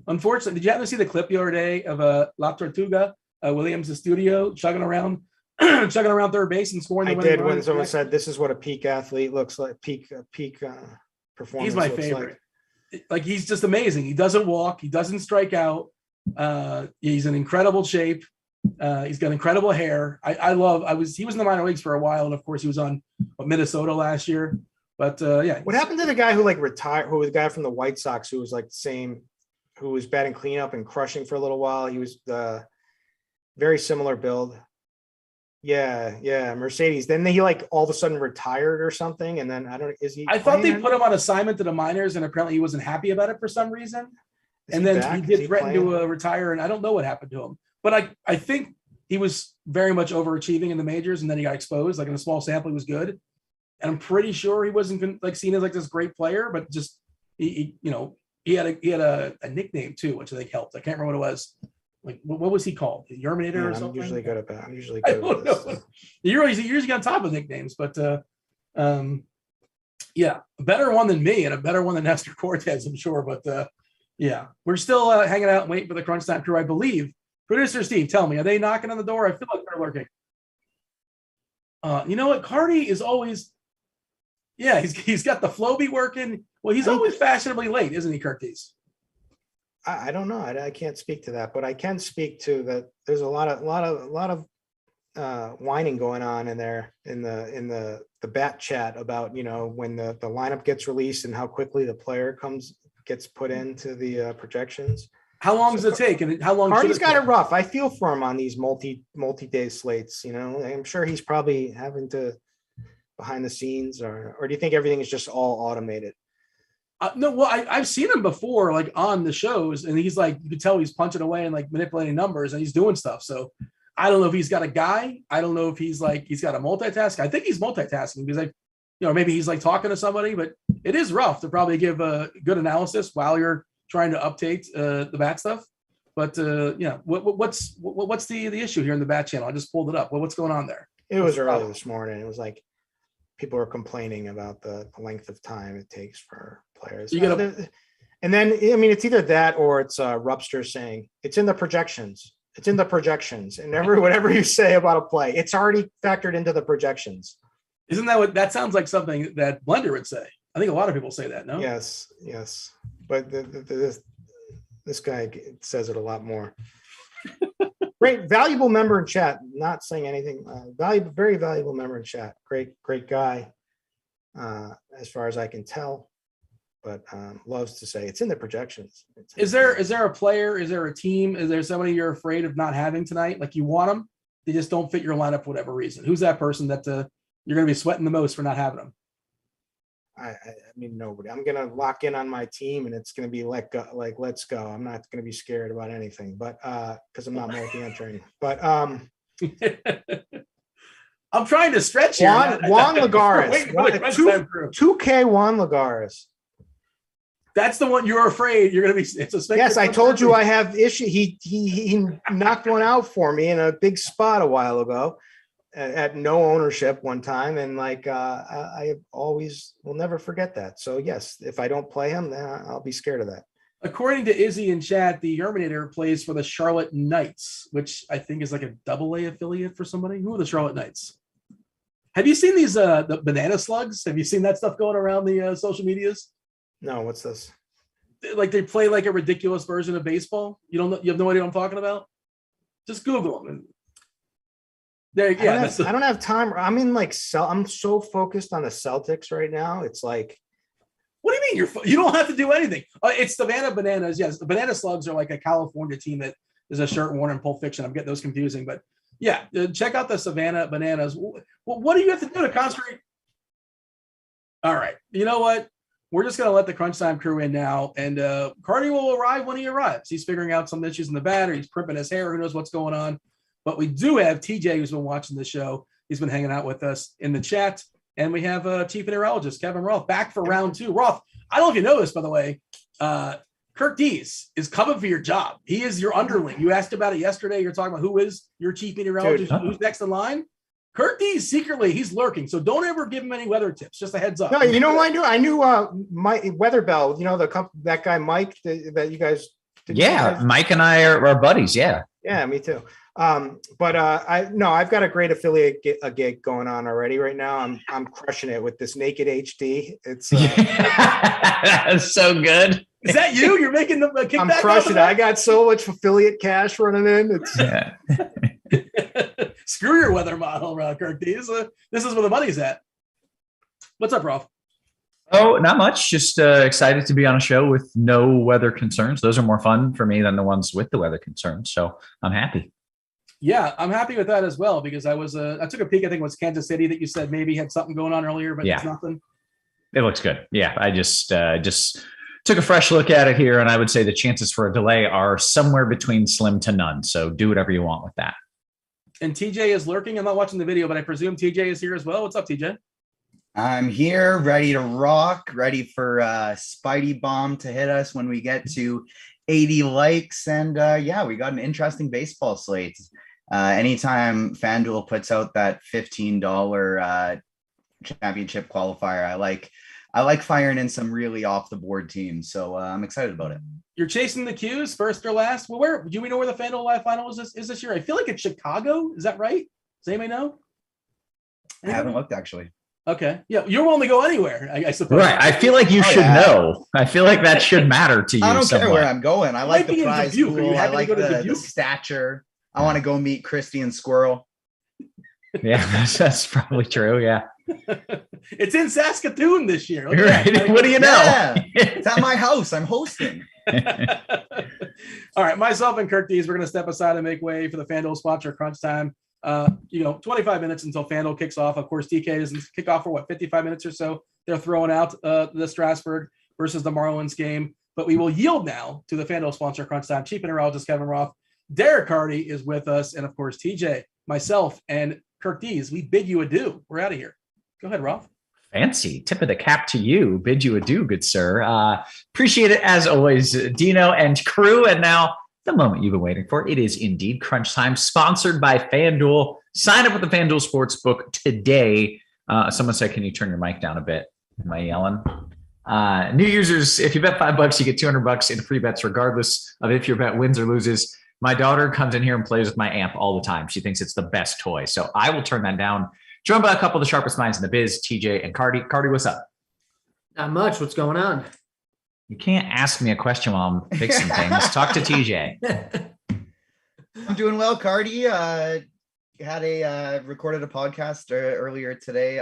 Unfortunately, did you happen to see the clip the other day of La Tortuga, Williams' studio, chugging around third base and scoring? I did when someone said this is what a peak athlete looks like. Peak performance. He's my favorite. Like he's just amazing. He doesn't walk. He doesn't strike out. He's in incredible shape. He's got incredible hair. He was in the minor leagues for a while, and of course he was on Minnesota last year. But yeah. What happened to the guy who like retired? Who was the guy from the White Sox who was like the same, who was batting cleanup and crushing for a little while? He was the very similar build. Yeah. Mercedes. Then he like all of a sudden retired or something. And then I thought they put him on assignment to the minors, and apparently he wasn't happy about it for some reason. And then he did threaten to retire, and I don't know what happened to him. But I think he was very much overachieving in the majors, and then he got exposed. Like in a small sample, he was good. And I'm pretty sure he wasn't like seen as like this great player, but just he had a nickname too, which I think helped. I can't remember what it was. Like what was he called? The Urminator or something? I'm usually good at that. I don't know. You're usually on top of nicknames, but yeah, a better one than me and a better one than Nestor Cortez, I'm sure. But yeah, we're still hanging out and waiting for the Crunch Time crew, I believe. Producer Steve, tell me, are they knocking on the door? I feel like they're lurking. You know what? Carty is always, yeah, he's got the Floby working. Well, he's always fashionably late, isn't he, Curtis? I don't know. I can't speak to that, but I can speak to that. There's a lot of whining going on in there in the bat chat about, when the lineup gets released and how quickly the player gets put into the projections. How long does it take? And how long? Carty's got it rough. I feel for him on these multi-day slates. I'm sure he's probably having to behind the scenes, or do you think everything is just all automated? No, well, I've seen him before, like on the shows, and he's like, you can tell he's punching away and like manipulating numbers, and he's doing stuff. So I don't know if he's got a guy. I don't know if he's got a multitask. I think he's multitasking because maybe he's like talking to somebody, but it is rough to probably give a good analysis while you're trying to update the bat stuff. But what's the issue here in the bat channel? I just pulled it up. What's going on there? It was early this morning. It was like people are complaining about the length of time it takes for players. And then, it's either that or it's Rupster saying it's in the projections. It's in the projections. And whatever you say about a play, it's already factored into the projections. Isn't that that sounds like something that Blender would say? I think a lot of people say that, no? Yes. But this guy says it a lot more. Great, valuable member in chat. Not saying anything. Very valuable member in chat. Great guy, as far as I can tell. But loves to say it's in the projections. Is there a player? Is there a team? Is there somebody you're afraid of not having tonight? Like you want them, they just don't fit your lineup for whatever reason. Who's that person that you're going to be sweating the most for not having them? Nobody. I'm going to lock in on my team, and it's going to be let's go. I'm not going to be scared about anything, but because I'm not multi-entering. But I'm trying to stretch here. Juan Lagares, 2K Juan Lagares. That's the one you're afraid you're going to be. It's a yes. I told you I have issue. He knocked one out for me in a big spot a while ago. At no ownership one time, and I always will never forget that. So yes, if I don't play him, then I'll be scared of that. According to Izzy in chat, the Urminator plays for the Charlotte Knights, which I think is like a AA affiliate for somebody. Who are the Charlotte Knights? Have you seen these the banana slugs? Have you seen that stuff going around the social medias? No, what's this? Like they play like a ridiculous version of baseball. You have no idea what I'm talking about? Just Google them. I don't have time. I'm so focused on the Celtics right now. It's like, what do you mean you don't have to do anything? It's Savannah Bananas. Yes, the Banana Slugs are like a California team that is a shirt worn in Pulp Fiction. I'm getting those confusing, but yeah, check out the Savannah Bananas. Well, what do you have to do to concentrate? All right, you know what? We're just going to let the Crunch Time crew in now, and Carty will arrive when he arrives. He's figuring out some issues in the bat, or he's primping his hair. Who knows what's going on? But we do have TJ, who's been watching the show. He's been hanging out with us in the chat. And we have Chief Meteorologist Kevin Roth back for round 2. Roth, I don't know if you know this, by the way. Curtis is coming for your job. He is your underling. You asked about it yesterday. You're talking about who is your Chief Meteorologist, who's next in line. Curtis, secretly, he's lurking. So don't ever give him any weather tips. Just a heads up. No, you know what I knew? I knew Mike Weather Bell, that guy Mike that you guys. Mike and I are buddies. Yeah. Yeah, me too. I've got a great affiliate gig going on already right now. I'm crushing it with this Naked HD. It's that's so good. Is that you? You're making the kickback? I'm crushing it. I got so much affiliate cash running in. Screw your weather model, Kirk. This is where the money's at. What's up, Rolf? Oh, not much. Just excited to be on a show with no weather concerns. Those are more fun for me than the ones with the weather concerns. So I'm happy. Yeah, I'm happy with that as well because I took a peek. I think it was Kansas City that you said maybe had something going on earlier, but there's nothing. It looks good. Yeah, I just took a fresh look at it here, and I would say the chances for a delay are somewhere between slim to none. So do whatever you want with that. And TJ is lurking. I'm not watching the video, but I presume TJ is here as well. What's up, TJ? I'm here, ready to rock, ready for Spidey Bomb to hit us when we get to 80 likes. And yeah, we got an interesting baseball slate. Anytime FanDuel puts out that $15 championship qualifier, I like firing in some really off the board teams. So I'm excited about it. You're chasing the Qs, first or last. Well, where do we know where the FanDuel Live Final is this year? I feel like it's Chicago. Is that right? Does anybody know? I haven't looked actually. Okay. Yeah, you're willing to go anywhere, I suppose. Right. I feel like you should know. I feel like that should matter to you. I don't care where I'm going. I like the prize pool. I like the stature. I want to go meet Christian Squirrel. Yeah, that's probably true. Yeah. It's in Saskatoon this year. Right. What do you know? Yeah. It's at my house. I'm hosting. All right. Myself and Kirk Dees, we're going to step aside and make way for the FanDuel sponsor crunch time. 25 minutes until FanDuel kicks off. Of course, DK doesn't kick off for 55 minutes or so. They're throwing out the Strasburg versus the Marlins game. But we will yield now to the FanDuel sponsor crunch time. Chief Meteorologist Kevin Roth. DerekCarty is with us. And of course, TJ, myself, and Kirk Dees, we bid you adieu. We're out of here. Go ahead, Roth. Fancy. Tip of the cap to you. Bid you adieu, good sir. Appreciate it as always, Dino and crew. And now the moment you've been waiting for. It is indeed crunch time, sponsored by FanDuel. Sign up with the FanDuel Sportsbook today. Someone said, can you turn your mic down a bit? Am I yelling? New users, if you bet $5, you get $200 in free bets, regardless of if your bet wins or loses. My daughter comes in here and plays with my amp all the time. She thinks it's the best toy. So I will turn that down. Joined by a couple of the sharpest minds in the biz, TJ and Carty. Carty, what's up? Not much. What's going on? You can't ask me a question while I'm fixing things. Talk to TJ. I'm doing well, Carty. Had recorded a podcast earlier today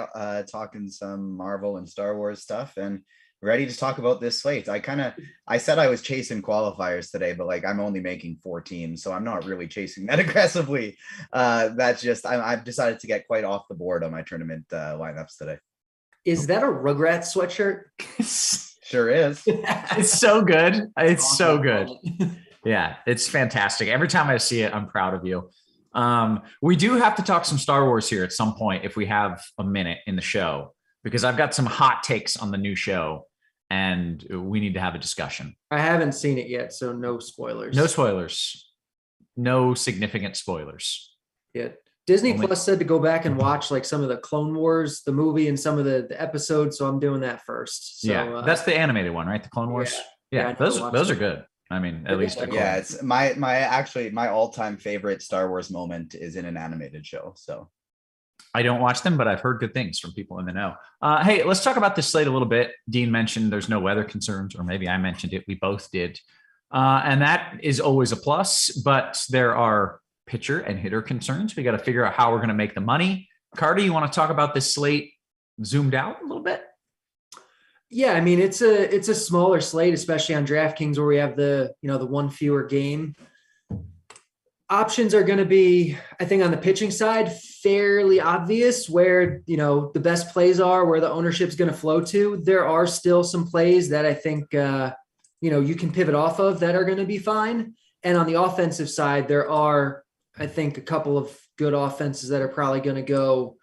talking some Marvel and Star Wars stuff, and ready to talk about this slate. I said I was chasing qualifiers today, but I'm only making 4 teams, so I'm not really chasing that aggressively. That's just I've decided to get quite off the board on my tournament lineups today. Is that a Rugrats sweatshirt? Sure is. It's so good. It's so good. Yeah, it's fantastic. Every time I see it, I'm proud of you. We do have to talk some Star Wars here at some point if we have a minute in the show, because I've got some hot takes on the new show and we need to have a discussion. I haven't seen it yet, so no spoilers. No spoilers. No significant spoilers. Yeah. Disney Plus said to go back and watch some of the Clone Wars, the movie, and some of the episodes. So I'm doing that first. So, yeah, that's the animated one, right? The Clone Wars. Yeah, those are good. I mean, at least it's my all-time favorite Star Wars moment is in an animated show. So I don't watch them, but I've heard good things from people in the know. Hey, let's talk about this slate a little bit. Dean mentioned there's no weather concerns, or maybe I mentioned it. We both did. And that is always a plus, but there are pitcher and hitter concerns. We got to figure out how we're going to make the money. Carty, you want to talk about this slate zoomed out a little bit? Yeah, I mean, it's a smaller slate, especially on DraftKings where we have the one fewer game. Options are going to be, I think, on the pitching side, fairly obvious where, the best plays are, where the ownership's going to flow to. There are still some plays that I think, you can pivot off of that are going to be fine. And on the offensive side, there are, I think, a couple of good offenses that are probably going to go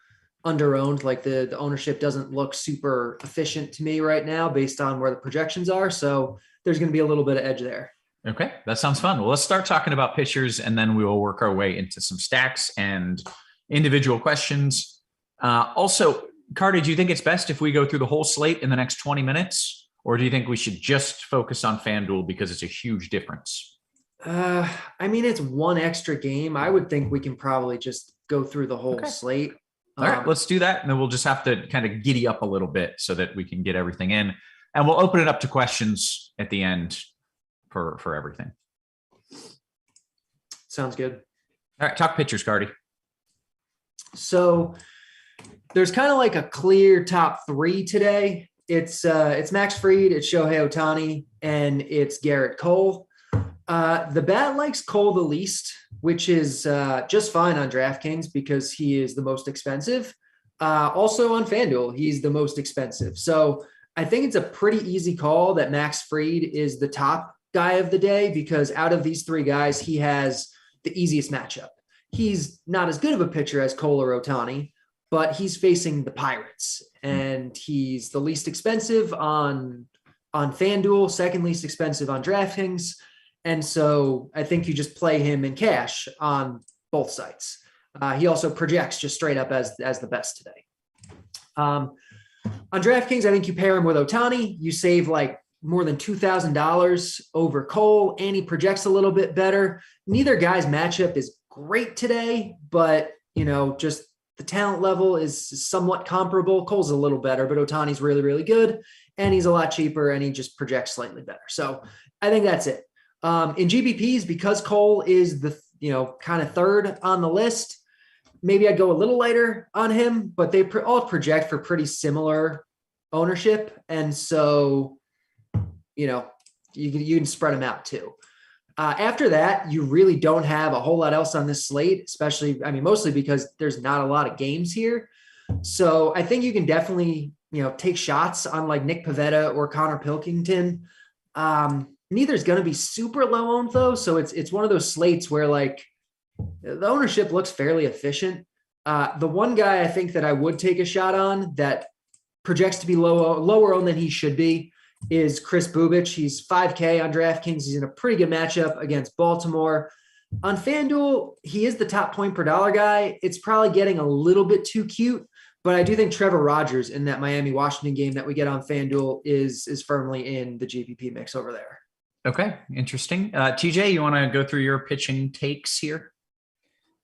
under-owned. The ownership doesn't look super efficient to me right now based on where the projections are. So there's going to be a little bit of edge there. Okay, that sounds fun. Well, let's start talking about pitchers, and then we will work our way into some stacks and individual questions. Also, Carty, do you think it's best if we go through the whole slate in the next 20 minutes, or do you think we should just focus on FanDuel because it's a huge difference? I mean, it's one extra game. I would think we can probably just go through the whole slate. All right, let's do that. And then we'll just have to kind of giddy up a little bit so that we can get everything in. And we'll open it up to questions at the end for everything. Sounds good. All right, talk pitchers, Carty. So there's kind of a clear top 3 today. It's Max Fried, it's Shohei Ohtani, and it's Garrett Cole. The bat likes Cole the least. which is just fine on DraftKings because he is the most expensive. Also on FanDuel, he's the most expensive. So I think it's a pretty easy call that Max Fried is the top guy of the day, because out of these three guys, he has the easiest matchup. He's not as good of a pitcher as Cole or Ohtani, but he's facing the Pirates, and he's the least expensive on FanDuel, second least expensive on DraftKings. And so I think you just play him in cash on both sites. He also projects just straight up as the best today. On DraftKings, I think you pair him with Ohtani. You save like more than $2,000 over Cole, and he projects a little bit better. Neither guy's matchup is great today, but just the talent level is somewhat comparable. Cole's a little better, but Ohtani's really, really good, and he's a lot cheaper, and he just projects slightly better. So I think that's it. In GBPs, because Cole is the kind of third on the list, maybe I'd go a little lighter on him, but they all project for pretty similar ownership, and so you can spread them out too. After that, you really don't have a whole lot else on this slate, mostly because there's not a lot of games here. So I think you can definitely, take shots on like Nick Pavetta or Connor Pilkington. Neither's going to be super low owned though. So it's one of those slates where like the ownership looks fairly efficient. The one guy I think that I would take a shot on that projects to be lower owned than he should be is Chris Bubich. He's 5K on DraftKings. He's in a pretty good matchup against Baltimore. On FanDuel, he is the top point per dollar guy. It's probably getting a little bit too cute, but I do think Trevor Rogers in that Miami-Washington game that we get on FanDuel is firmly in the GPP mix over there. Okay, interesting. TJ, you want to go through your pitching takes here?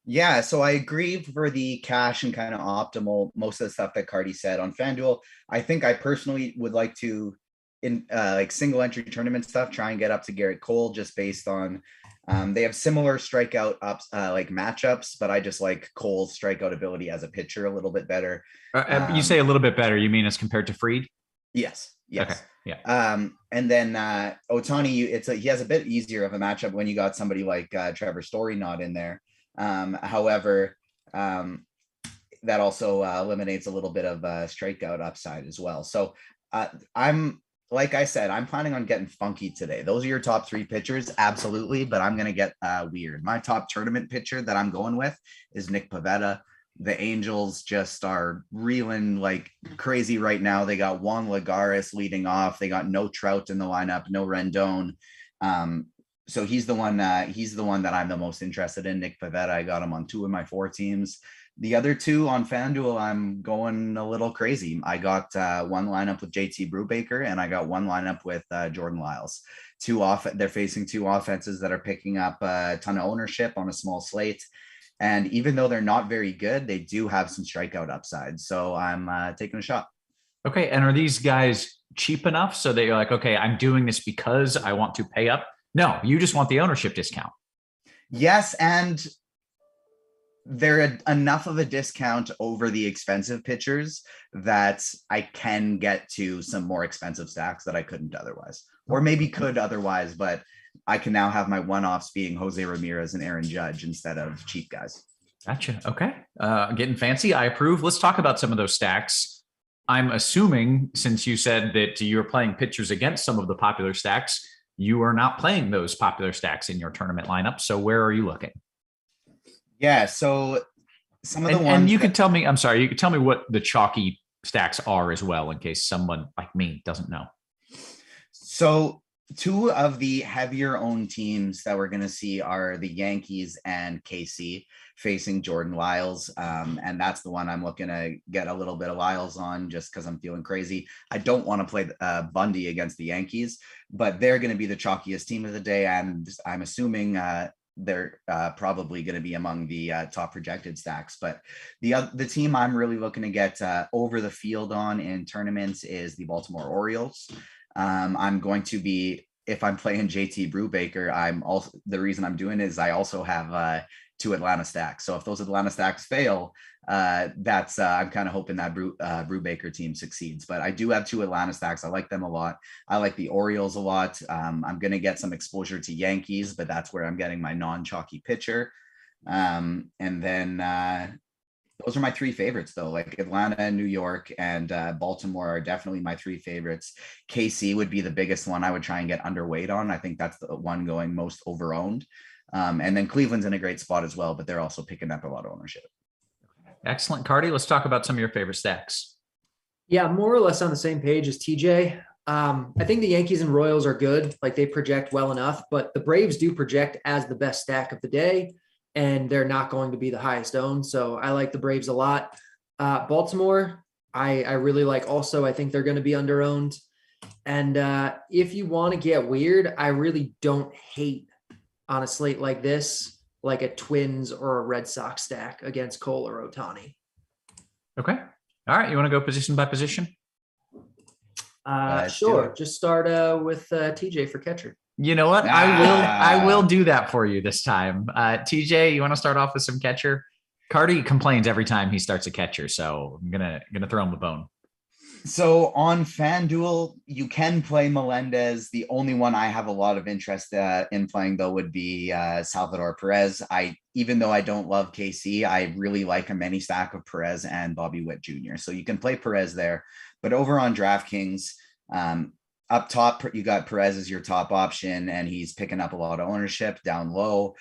Yeah, so I agree for the cash and kind of optimal, most of the stuff that Carty said on FanDuel. I think I personally would like to, in like single entry tournament stuff, try and get up to Garrett Cole just based on they have similar strikeout ups like matchups, but I just like Cole's strikeout ability as a pitcher a little bit better. You say a little bit better, you mean as compared to Fried? Yes. Okay. Yeah. And then Ohtani, he has a bit easier of a matchup when you got somebody like Trevor Story not in there. However, that also eliminates a little bit of strikeout upside as well. So like I said, I'm planning on getting funky today. Those are your top three pitchers, absolutely, but I'm going to get weird. My top tournament pitcher that I'm going with is Nick Pavetta. The Angels just are reeling like crazy right now. They got Juan Lagares leading off. They got no Trout in the lineup, no Rendon. So he's the one that I'm the most interested in, Nick Pavetta. I got him on 2 of my 4 teams. The other 2 on FanDuel, I'm going a little crazy. I got one lineup with JT Brubaker, and I got one lineup with Jordan Lyles. They're facing 2 offenses that are picking up a ton of ownership on a small slate. And even though they're not very good, they do have some strikeout upside. So I'm taking a shot. Okay. And are these guys cheap enough so that you're like, okay, I'm doing this because I want to pay up? No, you just want the ownership discount. Yes. And they're enough of a discount over the expensive pitchers that I can get to some more expensive stacks that I couldn't otherwise, or maybe could otherwise, but I can now have my one-offs being Jose Ramirez and Aaron Judge instead of cheap guys. Gotcha. Okay. Getting fancy. I approve. Let's talk about some of those stacks. I'm assuming, since you said that you're playing pitchers against some of the popular stacks, you are not playing those popular stacks in your tournament lineup. So where are you looking? Yeah. So some of the ones. And you could tell me, I'm sorry, you could tell me what the chalky stacks are as well, in case someone like me doesn't know. So 2 of the heavier owned teams that we're going to see are the Yankees and KC facing Jordan Lyles. And that's the one I'm looking to get a little bit of Lyles on just because I'm feeling crazy. I don't want to play Bundy against the Yankees, but they're going to be the chalkiest team of the day. And I'm assuming they're probably going to be among the top projected stacks. But the team I'm really looking to get over the field on in tournaments is the Baltimore Orioles. I'm going to be, if I'm playing JT Brubaker, the reason I'm doing it is I also have 2 Atlanta stacks. So if those Atlanta stacks fail, I'm kind of hoping that Brubaker team succeeds. But I do have 2 Atlanta stacks. I like them a lot. I like the Orioles a lot. I'm going to get some exposure to Yankees, but that's where I'm getting my non-chalky pitcher. And then those are my three favorites, though. Like Atlanta, New York, and Baltimore are definitely my three favorites. KC would be the biggest one I would try and get underweight on. I think that's the one going most overowned. And then Cleveland's in a great spot as well, but they're also picking up a lot of ownership. Excellent, Carty. Let's talk about some of your favorite stacks. Yeah, more or less on the same page as TJ. I think the Yankees and Royals are good. Like they project well enough, but the Braves do project as the best stack of the day, and they're not going to be the highest owned. So I like the Braves a lot. Baltimore, I really like also. I think they're going to be underowned. And if you want to get weird, I really don't hate on a slate like this, like a Twins or a Red Sox stack against Cole or Ohtani. Okay. All right. You want to go position by position? Sure. Just start with TJ for catcher. You know what? I will do that for you this time. TJ, you want to start off with some catcher? Carty complains every time he starts a catcher, so I'm gonna throw him a bone. So on FanDuel, you can play Melendez. The only one I have a lot of interest in playing, though, would be Salvador Perez. Even though I don't love KC, I really like a many stack of Perez and Bobby Whitt Jr. So you can play Perez there. But over on DraftKings, up top, you got Perez as your top option, and he's picking up a lot of ownership. Down low,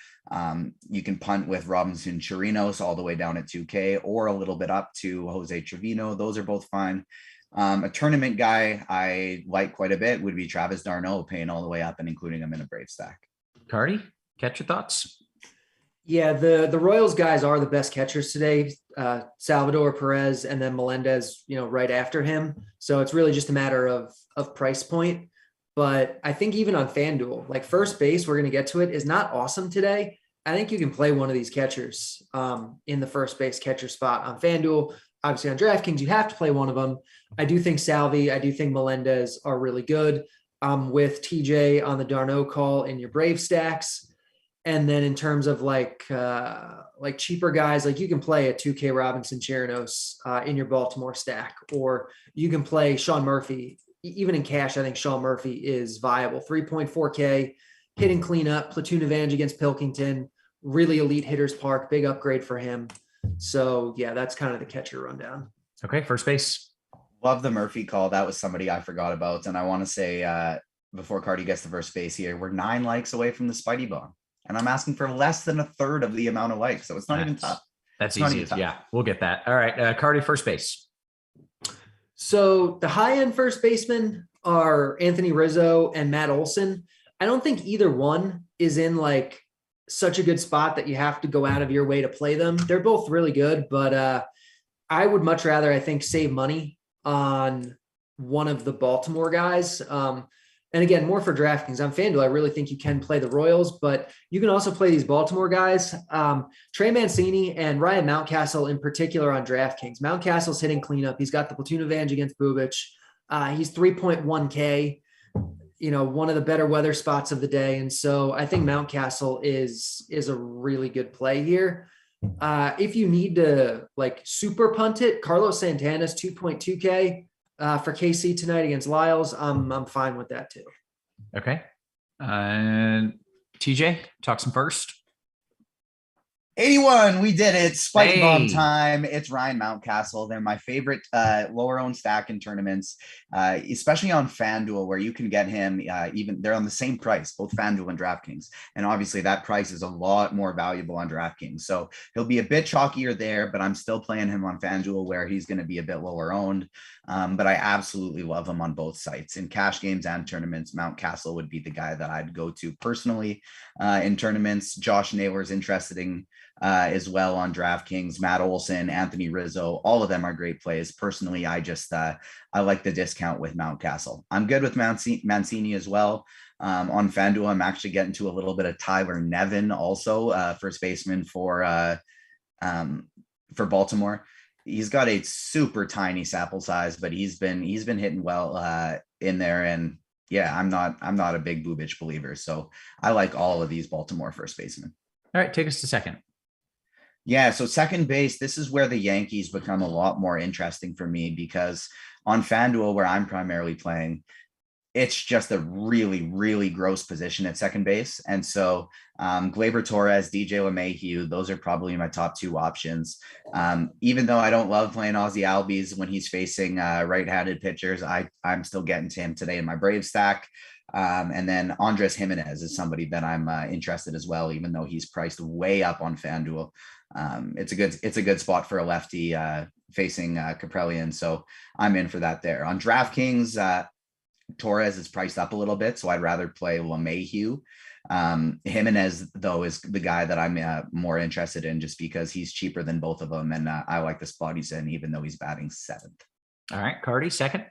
you can punt with Robinson Chirinos all the way down at 2K, or a little bit up to Jose Trevino. Those are both fine. A tournament guy I like quite a bit would be Travis d'Arnaud, paying all the way up and including him in a Brave stack. Carty, catch your thoughts. Yeah, the Royals guys are the best catchers today. Salvador Perez and then Melendez, right after him. So it's really just a matter of price point. But I think even on FanDuel, like first base, we're going to get to it, is not awesome today. I think you can play one of these catchers in the first base catcher spot on FanDuel. Obviously on DraftKings, you have to play one of them. I do think Salvi, I do think Melendez are really good. With TJ on the d'Arnaud call in your Brave stacks. And then in terms of like cheaper guys, like you can play a 2K Robinson Chirinos in your Baltimore stack, or you can play Sean Murphy. Even in cash, I think Sean Murphy is viable. 3.4K, hitting cleanup, platoon advantage against Pilkington, really elite hitters park, big upgrade for him. So yeah, that's kind of the catcher rundown. Okay, first base. Love the Murphy call. That was somebody I forgot about. And I want to say before Carty gets to first base here, we're 9 likes away from the Spidey bomb. And I'm asking for less than a third of the amount of likes. So it's not even tough. That's easy. Yeah, we'll get that. All right, Carty, first base. So the high-end first basemen are Anthony Rizzo and Matt Olson. I don't think either one is in like such a good spot that you have to go out of your way to play them. They're both really good, but I would much rather, I think, save money on one of the Baltimore guys. And again, more for DraftKings. On FanDuel, I really think you can play the Royals, but you can also play these Baltimore guys. Trey Mancini and Ryan Mountcastle in particular on DraftKings. Mountcastle's hitting cleanup. He's got the platoon advantage against Bubic. He's 3.1K, one of the better weather spots of the day. And so I think Mountcastle is a really good play here. If you need to like super punt it, Carlos Santana's 2.2K. For KC tonight against Lyles, I'm fine with that too. Okay. TJ, talk some first. 81, we did it. Spike bomb time. It's Ryan Mountcastle. They're my favorite lower owned stack in tournaments, especially on FanDuel, where you can get him they're on the same price, both FanDuel and DraftKings. And obviously that price is a lot more valuable on DraftKings. So he'll be a bit chalkier there, but I'm still playing him on FanDuel where he's going to be a bit lower owned. But I absolutely love him on both sites. In cash games and tournaments, Mountcastle would be the guy that I'd go to personally in tournaments. Josh Naylor's interesting as well on DraftKings. Matt Olson, Anthony Rizzo, all of them are great plays. Personally, I just I like the discount with Mountcastle. I'm good with Mancini as well. On FanDuel, I'm actually getting to a little bit of Tyler Nevin also, first baseman for Baltimore. He's got a super tiny sample size, but he's been hitting well in there. And yeah, I'm not a big Bubic believer, so I like all of these Baltimore first basemen. All right, take us to second. Yeah, so second base, this is where the Yankees become a lot more interesting for me, because on FanDuel, where I'm primarily playing, it's just a really, really gross position at second base. And so Gleyber Torres, DJ LeMahieu, those are probably my top two options. Even though I don't love playing Ozzy Albies when he's facing right-handed pitchers, I'm still getting to him today in my Brave stack. And then Andres Jimenez is somebody that I'm interested as well, even though he's priced way up on FanDuel. It's a good spot for a lefty facing Kaprelian. So I'm in for that there. On DraftKings, Torres is priced up a little bit, so I'd rather play LeMahieu. Jimenez, though, is the guy that I'm more interested in just because he's cheaper than both of them. And I like the spot he's in, even though he's batting 7th. All right, Carty, second.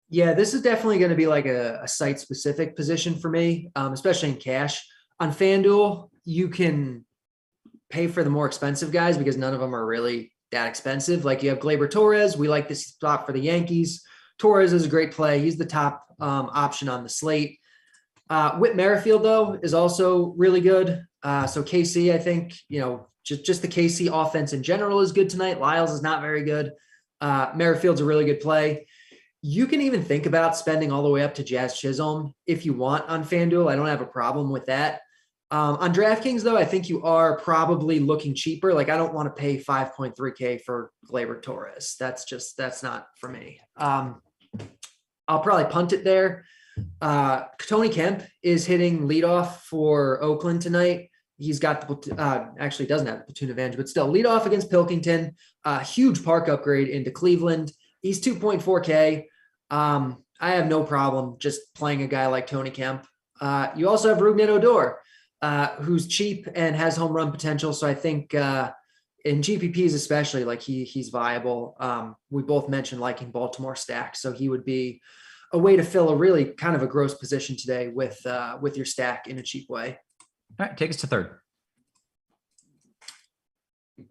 Yeah, this is definitely going to be like a site-specific position for me, especially in cash. On FanDuel, you can pay for the more expensive guys because none of them are really that expensive. Like you have Gleyber Torres. We like this spot for the Yankees. Torres is a great play. He's the top option on the slate. Whit Merrifield, though, is also really good. So KC, I think, just the KC offense in general is good tonight. Lyles is not very good. Merrifield's a really good play. You can even think about spending all the way up to Jazz Chisholm if you want on FanDuel. I don't have a problem with that. On DraftKings, though, I think you are probably looking cheaper. Like I don't want to pay 5.3K for Gleyber Torres. That's not for me. I'll probably punt it there. Tony Kemp is hitting leadoff for Oakland tonight. He's got actually doesn't have the platoon advantage, but still leadoff against Pilkington. Huge park upgrade into Cleveland. He's 2.4K. I have no problem just playing a guy like Tony Kemp. You also have Rougned Odor, who's cheap and has home run potential. So I think in GPPs especially, like he's viable. We both mentioned liking Baltimore stack, so he would be a way to fill a really kind of a gross position today with your stack in a cheap way. All right, take us to third.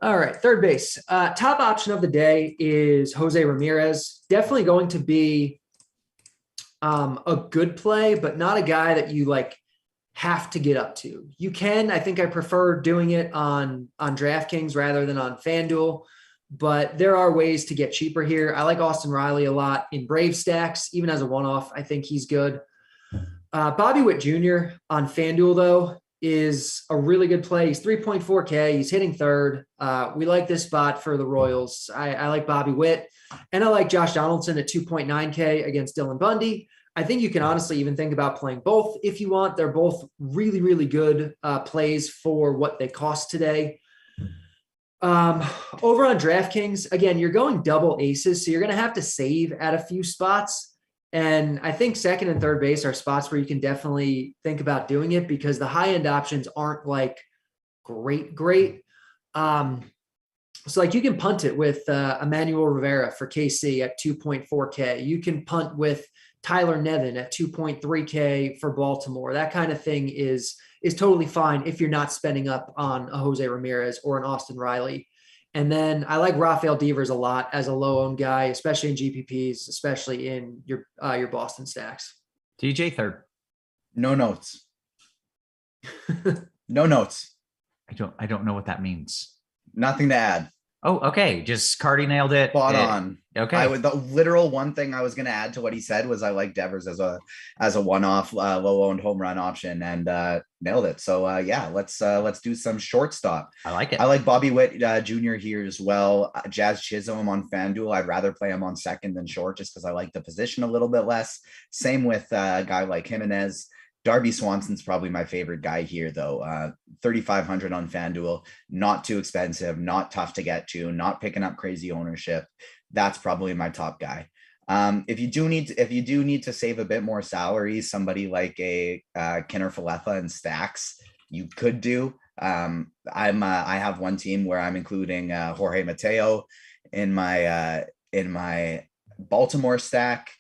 All right, third base. Top option of the day is Jose Ramirez. Definitely going to be a good play, but not a guy that you like have to get up to. You can, I think I prefer doing it on DraftKings rather than on FanDuel, but there are ways to get cheaper here. I like Austin Riley a lot in Brave stacks, even as a one-off. I think he's good. Bobby Whitt Jr. on FanDuel, though, is a really good play. He's 3.4K. He's hitting third. We like this spot for the Royals. I like Bobby Witt, and I like Josh Donaldson at 2.9K against Dylan Bundy. I think you can honestly even think about playing both if you want. They're both really, really good plays for what they cost today. Over on DraftKings, again, you're going double aces, so you're going to have to save at a few spots. And I think second and third base are spots where you can definitely think about doing it because the high-end options aren't like great. So like you can punt it with Emmanuel Rivera for KC at 2.4K. You can punt with Tyler Nevin at 2.3K for Baltimore. That kind of thing is totally fine if you're not spending up on a Jose Ramirez or an Austin Riley. And then I like Rafael Devers a lot as a low-owned guy, especially in GPPs, especially in your Boston stacks. TJ third. No notes. No notes. I don't know what that means. Nothing to add. Oh, okay. Just Carty nailed it. Spot on. Okay. The literal one thing I was going to add to what he said was I like Devers as a one-off low-owned home run option and nailed it. So yeah, let's do some shortstop. I like it. I like Bobby Witt Jr. here as well. Jazz Chisholm on FanDuel. I'd rather play him on second than short just because I like the position a little bit less. Same with a guy like Jimenez. Dansby Swanson's probably my favorite guy here, though. 3,500 on FanDuel, not too expensive, not tough to get to, not picking up crazy ownership. That's probably my top guy. If you do need to save a bit more salary, somebody like a Kenner Falefa and stacks, you could do. I have one team where I'm including Jorge Mateo in my Baltimore stack.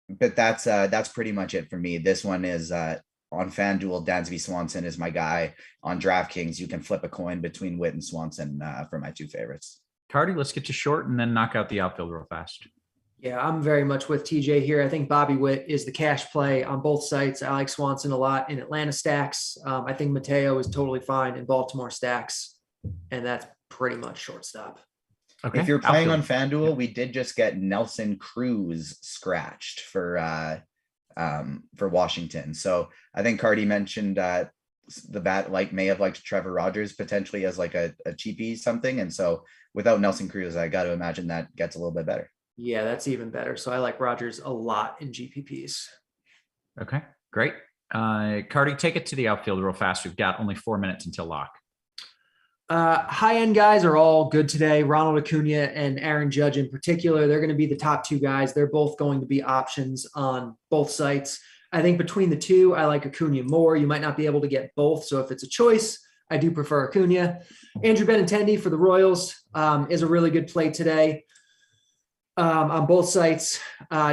But that's pretty much it for me. This one is on FanDuel. Dansby Swanson is my guy. On DraftKings, you can flip a coin between Witt and Swanson for my two favorites. Carty, let's get to short and then knock out the outfield real fast. Yeah, I'm very much with TJ here. I think Bobby Witt is the cash play on both sites. I like Swanson a lot in Atlanta stacks. I think Mateo is totally fine in Baltimore stacks, and that's pretty much shortstop. Okay. If you're playing on Outfield. FanDuel, we did just get Nelson Cruz scratched for Washington. So I think Carty mentioned the bat may have liked Trevor Rogers potentially as like a cheapie something. And so without Nelson Cruz, I got to imagine that gets a little bit better. Yeah, that's even better. So I like Rogers a lot in GPPs. Okay, great. Carty, take it to the outfield real fast. We've got only 4 minutes until lock. High-end guys are all good today. Ronald Acuna and Aaron Judge in particular, they're going to be the top two guys. They're both going to be options on both sites. I think between the two, I like Acuna more. You might not be able to get both. So if it's a choice, I do prefer Acuna. Andrew Benintendi for the Royals is a really good play today on both sites.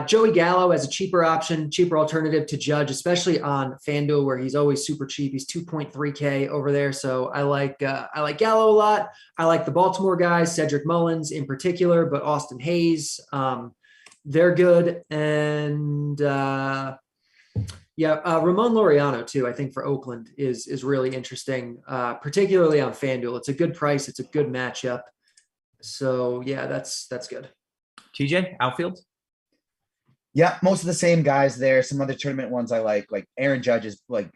Joey Gallo as a cheaper option, cheaper alternative to Judge, especially on FanDuel where he's always super cheap. He's 2.3K over there. So I like Gallo a lot. I like the Baltimore guys, Cedric Mullins in particular, but Austin Hayes, they're good. And Ramon Laureano too, I think for Oakland is really interesting, particularly on FanDuel. It's a good price. It's a good matchup. So yeah, that's good. TJ, outfield? Yeah, most of the same guys there. Some other tournament ones I like Aaron Judge is like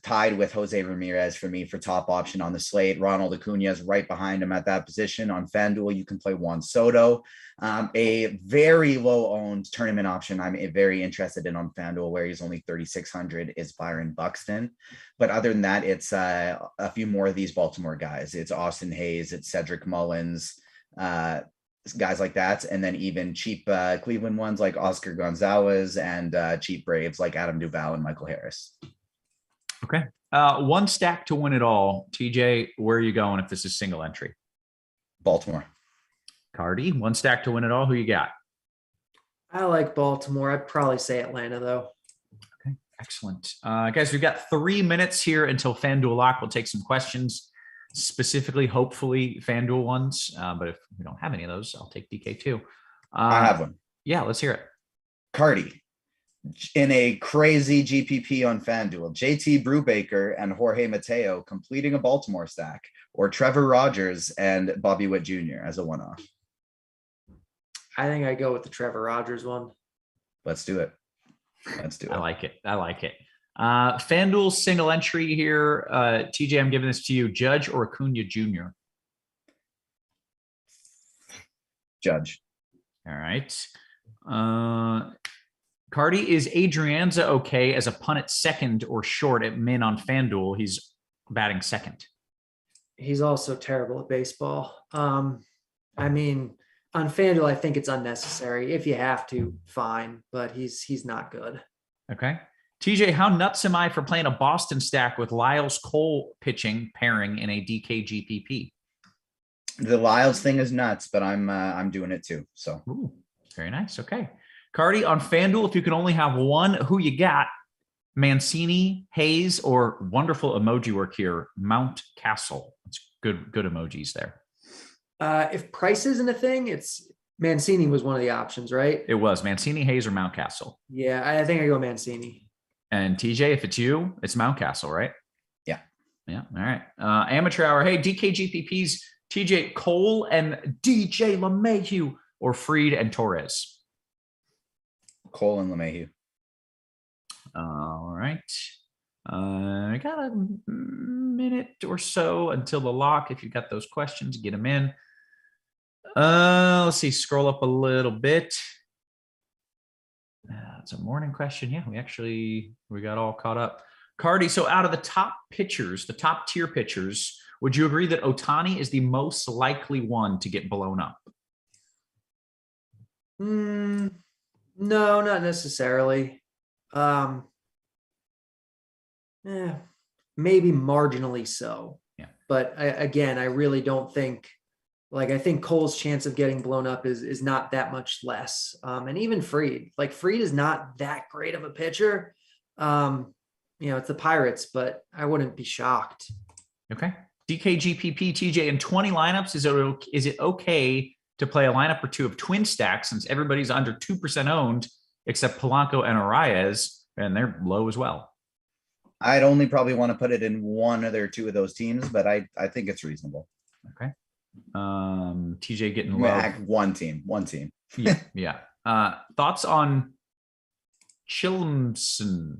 tied with Jose Ramirez for me for top option on the slate. Ronald Acuna is right behind him at that position. On FanDuel, you can play Juan Soto. A very low owned tournament option I'm very interested in on FanDuel where he's only 3,600 is Byron Buxton. But other than that, it's a few more of these Baltimore guys. It's Austin Hayes, it's Cedric Mullins, guys like that, and then even cheap Cleveland ones like Oscar Gonzalez and cheap Braves like Adam Duvall and Michael Harris. Okay. One stack to win it all. TJ, where are you going if this is single entry? Baltimore. Carty, one stack to win it all. Who you got? I like Baltimore. I'd probably say Atlanta though. Okay, excellent. Guys, we've got 3 minutes here until FanDuel lock. We'll take some questions. Specifically, hopefully FanDuel ones. But if we don't have any of those, I'll take DK too. I have one. Yeah, let's hear it. Carty in a crazy GPP on FanDuel. JT Brubaker and Jorge Mateo completing a Baltimore stack, or Trevor Rogers and Bobby Whitt Jr. as a one-off. I think I go with the Trevor Rogers one. Let's do it. I like it. FanDuel single entry here. TJ, I'm giving this to you. Judge or Acuna Jr.? Judge. All right. Carty, is Adrianza okay as a punt at second or short at min on FanDuel? He's batting second. He's also terrible at baseball. I mean, on FanDuel, I think it's unnecessary. If you have to, fine, but he's not good. Okay. TJ, how nuts am I for playing a Boston stack with Lyles Cole pitching pairing in a DK GPP? The Lyles thing is nuts, but I'm doing it too. So ooh, very nice. Okay. Carty, on FanDuel, if you can only have one, who you got? Mancini, Hayes, or wonderful emoji work here, Mount Castle. It's good emojis there. If price isn't a thing, it's Mancini was one of the options, right? It was Mancini, Hayes, or Mount Castle. Yeah, I think I go Mancini. And TJ, if it's you, it's Mount Castle, right? Yeah. Yeah. All right. Amateur hour. Hey, DK GPPs, TJ Cole and DJ LeMahieu, or Fried and Torres? Cole and LeMahieu. All right. I got a minute or so until the lock. If you've got those questions, get them in. Let's see. Scroll up a little bit. It's a morning question. Yeah, we got all caught up. Carty, so out of the top pitchers, the top tier pitchers, would you agree that Ohtani is the most likely one to get blown up? No, not necessarily. Maybe marginally so. Yeah. But I really don't think, I think Cole's chance of getting blown up is not that much less. And even Fried is not that great of a pitcher. It's the Pirates, but I wouldn't be shocked. Okay. DK GPP, TJ, in 20 lineups, is it okay to play a lineup or two of twin stacks since everybody's under 2% owned except Polanco and Arias, and they're low as well? I'd only probably want to put it in one or two of those teams, but I think it's reasonable. Okay. TJ getting love. One team. Yeah. Thoughts on Chilmson?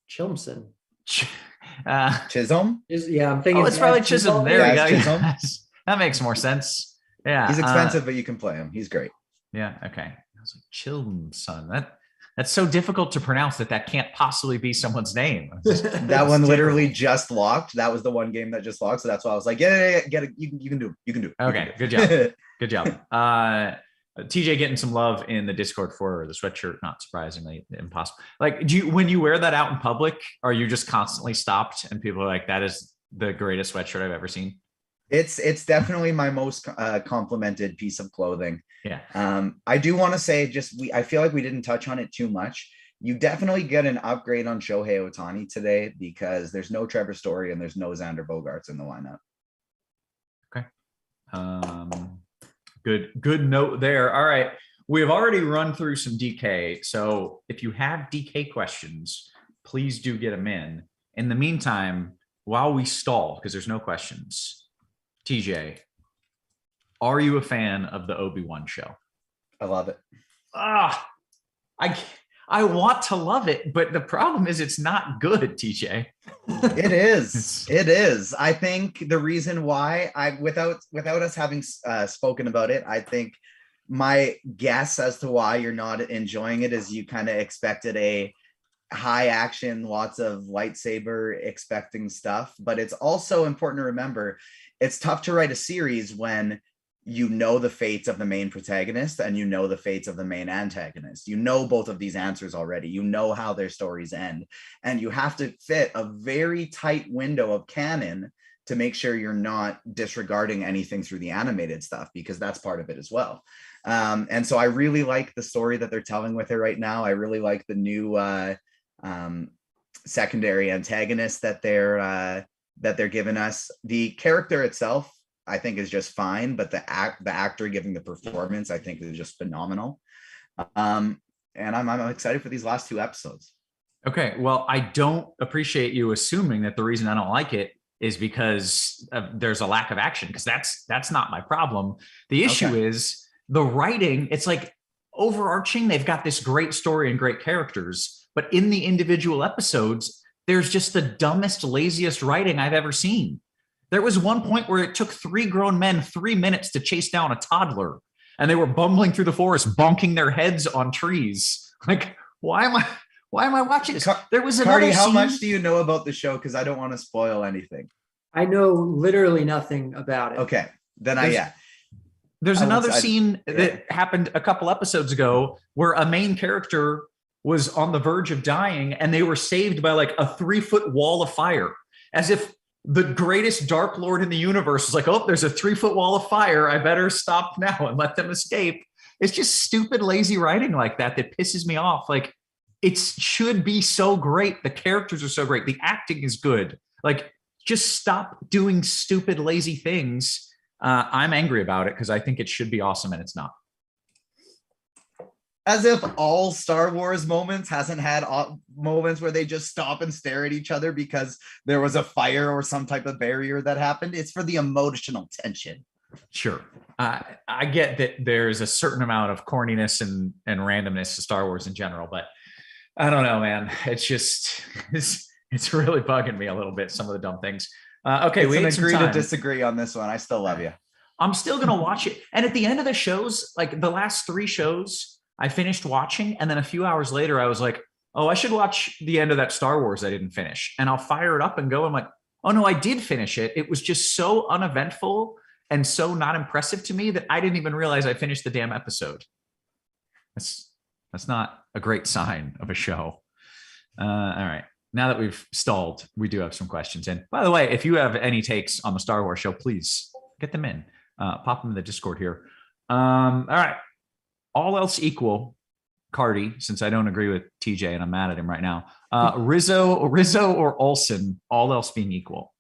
Chilmson. Chisholm? Yeah, I'm thinking. Oh, it's probably Chisholm. There we go. Chisholm. That makes more sense. Yeah. He's expensive, but you can play him. He's great. Yeah. Okay. I was like, Chilmson. That's so difficult to pronounce that can't possibly be someone's name. That one literally just locked. That was the one game that just locked. So that's why I was like, yeah, get it. You can do it. You can do it. Okay. Good job. Good job. TJ getting some love in the Discord for the sweatshirt, not surprisingly impossible. Like, when you wear that out in public, are you just constantly stopped and people are like, that is the greatest sweatshirt I've ever seen? It's definitely my most complimented piece of clothing. Yeah. I do want to say I feel like we didn't touch on it too much. You definitely get an upgrade on Shohei Ohtani today because there's no Trevor Story and there's no Xander Bogaerts in the lineup. Okay. Good note there. All right. We've already run through some DK. So if you have DK questions, please do get them in. In the meantime, while we stall, because there's no questions, TJ, are you a fan of the Obi-Wan show? I love it. I want to love it, but the problem is it's not good, TJ. It is. I think the reason why without us having spoken about it, I think my guess as to why you're not enjoying it is you kind of expected a high action, lots of lightsaber expecting stuff. But it's also important to remember it's tough to write a series when you know the fates of the main protagonist and you know the fates of the main antagonist. You know both of these answers already. You know how their stories end. And you have to fit a very tight window of canon to make sure you're not disregarding anything through the animated stuff, because that's part of it as well. And so I really like the story that they're telling with it right now. I really like the new secondary antagonist that they're giving us. The character itself, I think, is just fine, but the actor giving the performance, I think, is just phenomenal. And I'm excited for these last 2 episodes. Okay, well, I don't appreciate you assuming that the reason I don't like it is because there's a lack of action, because that's not my problem. The issue is the writing. It's like overarching. They've got this great story and great characters, but in the individual episodes, there's just the dumbest, laziest writing I've ever seen. There was one point where it took 3 grown men 3 minutes to chase down a toddler, and they were bumbling through the forest, bonking their heads on trees. Like, why am I watching this? There was another Carty, how scene. much do you know about the show? Because I don't want to spoil anything. I know literally nothing about it. Okay, then There's another scene that happened a couple episodes ago where a main character was on the verge of dying, and they were saved by like a 3-foot wall of fire, as if the greatest Dark Lord in the universe is like, oh, there's a 3-foot wall of fire. I better stop now and let them escape. It's just stupid, lazy writing like that pisses me off. Like, it should be so great. The characters are so great. The acting is good. Like, just stop doing stupid, lazy things. I'm angry about it because I think it should be awesome and it's not. As if all Star Wars moments hasn't had moments where they just stop and stare at each other because there was a fire or some type of barrier that happened. It's for the emotional tension. Sure. I get that there's a certain amount of corniness and randomness to Star Wars in general, but I don't know, man. It's just, it's really bugging me a little bit, some of the dumb things. Okay, we agree to disagree on this one. I still love you. I'm still going to watch it. And at the end of the shows, like the last 3 shows, I finished watching, and then a few hours later, I was like, oh, I should watch the end of that Star Wars I didn't finish. And I'll fire it up and go. I'm like, oh, no, I did finish it. It was just so uneventful and so not impressive to me that I didn't even realize I finished the damn episode. That's not a great sign of a show. All right. Now that we've stalled, we do have some questions in. By the way, if you have any takes on the Star Wars show, please get them in. Pop them in the Discord here. All right. All else equal, Carty, since I don't agree with TJ and I'm mad at him right now. Rizzo or Olsen, all else being equal.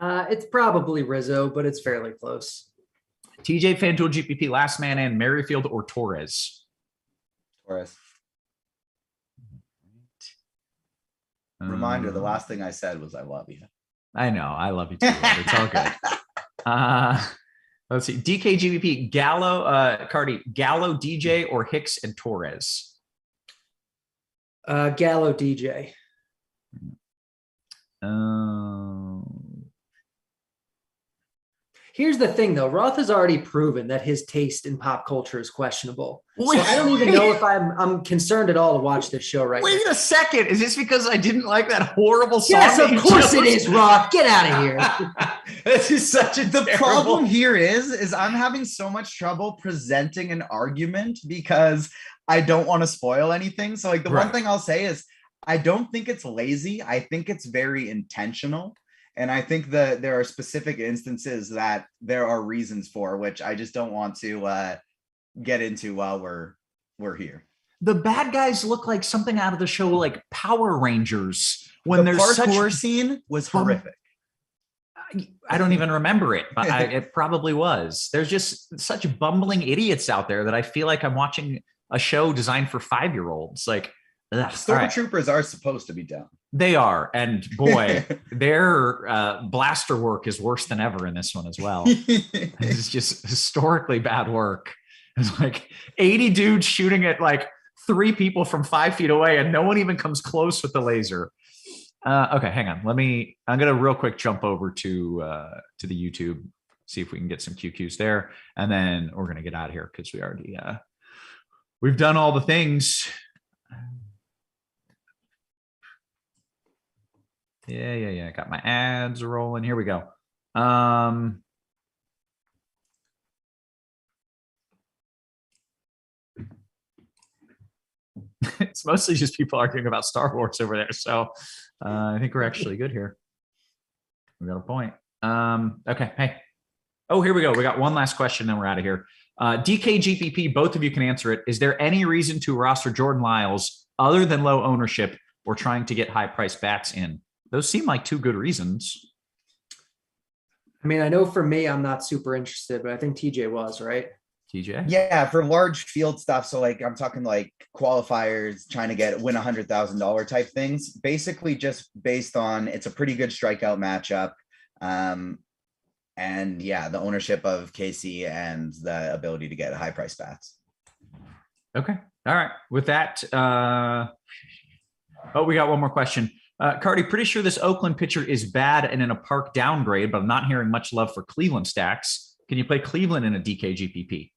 It's probably Rizzo, but it's fairly close. TJ, Fanduel GPP, last man in, Merrifield or Torres? Torres. Reminder, the last thing I said was I love you. I know. I love you too. It's all good. Let's see. DKGVP, Gallo, Carty, Gallo, DJ, or Hicks and Torres? Gallo, DJ. Here's the thing, though. Roth has already proven that his taste in pop culture is questionable. So I don't even know if I'm concerned at all to watch this show right now. Wait a second. Is this because I didn't like that horrible song? Yes, of course it is, Roth. Get out of here. This is such a The problem here is I'm having so much trouble presenting an argument because I don't want to spoil anything. So like the one thing I'll say is I don't think it's lazy. I think it's very intentional. And I think that there are specific instances that there are reasons for, which I just don't want to get into while we're here. The bad guys look like something out of the show, like Power Rangers. When the there's parkour scene was horrific. I don't even remember it, but it probably was. There's just such bumbling idiots out there that I feel like I'm watching a show designed for 5-year-olds. Like, Stormtroopers are supposed to be dumb. They are. And boy, their blaster work is worse than ever in this one as well. It's just historically bad work. It's like 80 dudes shooting at like 3 people from 5 feet away, and no one even comes close with the laser. Okay, hang on. I'm going to real quick jump over to the YouTube, see if we can get some QQs there. And then we're going to get out of here because we already, we've done all the things. Yeah. Got my ads rolling. Here we go. It's mostly just people arguing about Star Wars over there. So I think we're actually good here. We got a point. Okay. Hey. Oh, here we go. We got one last question, then we're out of here. DKGPP, both of you can answer it. Is there any reason to roster Jordan Lyles other than low ownership or trying to get high price bats in? Those seem like 2 good reasons. I mean, I know for me, I'm not super interested, but I think TJ was, right? TJ? Yeah, for large field stuff. So like I'm talking like qualifiers, trying to win $100,000 type things, basically just based on it's a pretty good strikeout matchup. And yeah, the ownership of KC and the ability to get high price bats. Okay. All right. With that, we got one more question. Carty, pretty sure this Oakland pitcher is bad and in a park downgrade, but I'm not hearing much love for Cleveland stacks. Can you play Cleveland in a DKGPP?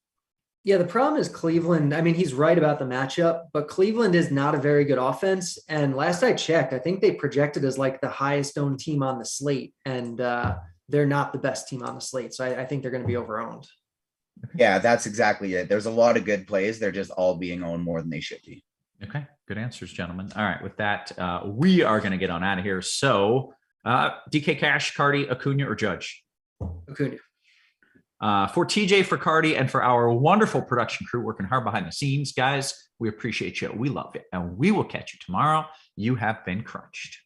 Yeah, the problem is Cleveland. I mean, he's right about the matchup, but Cleveland is not a very good offense. And last I checked, I think they projected as like the highest owned team on the slate, and they're not the best team on the slate. So I think they're going to be overowned. Yeah, that's exactly it. There's a lot of good plays. They're just all being owned more than they should be. Okay. Good answers, gentlemen. All right. With that, we are going to get on out of here. So DK Cash, Carty, Acuna, or Judge? Acuna. For TJ, for Carty, and for our wonderful production crew working hard behind the scenes, guys, we appreciate you. We love it. And we will catch you tomorrow. You have been crunched.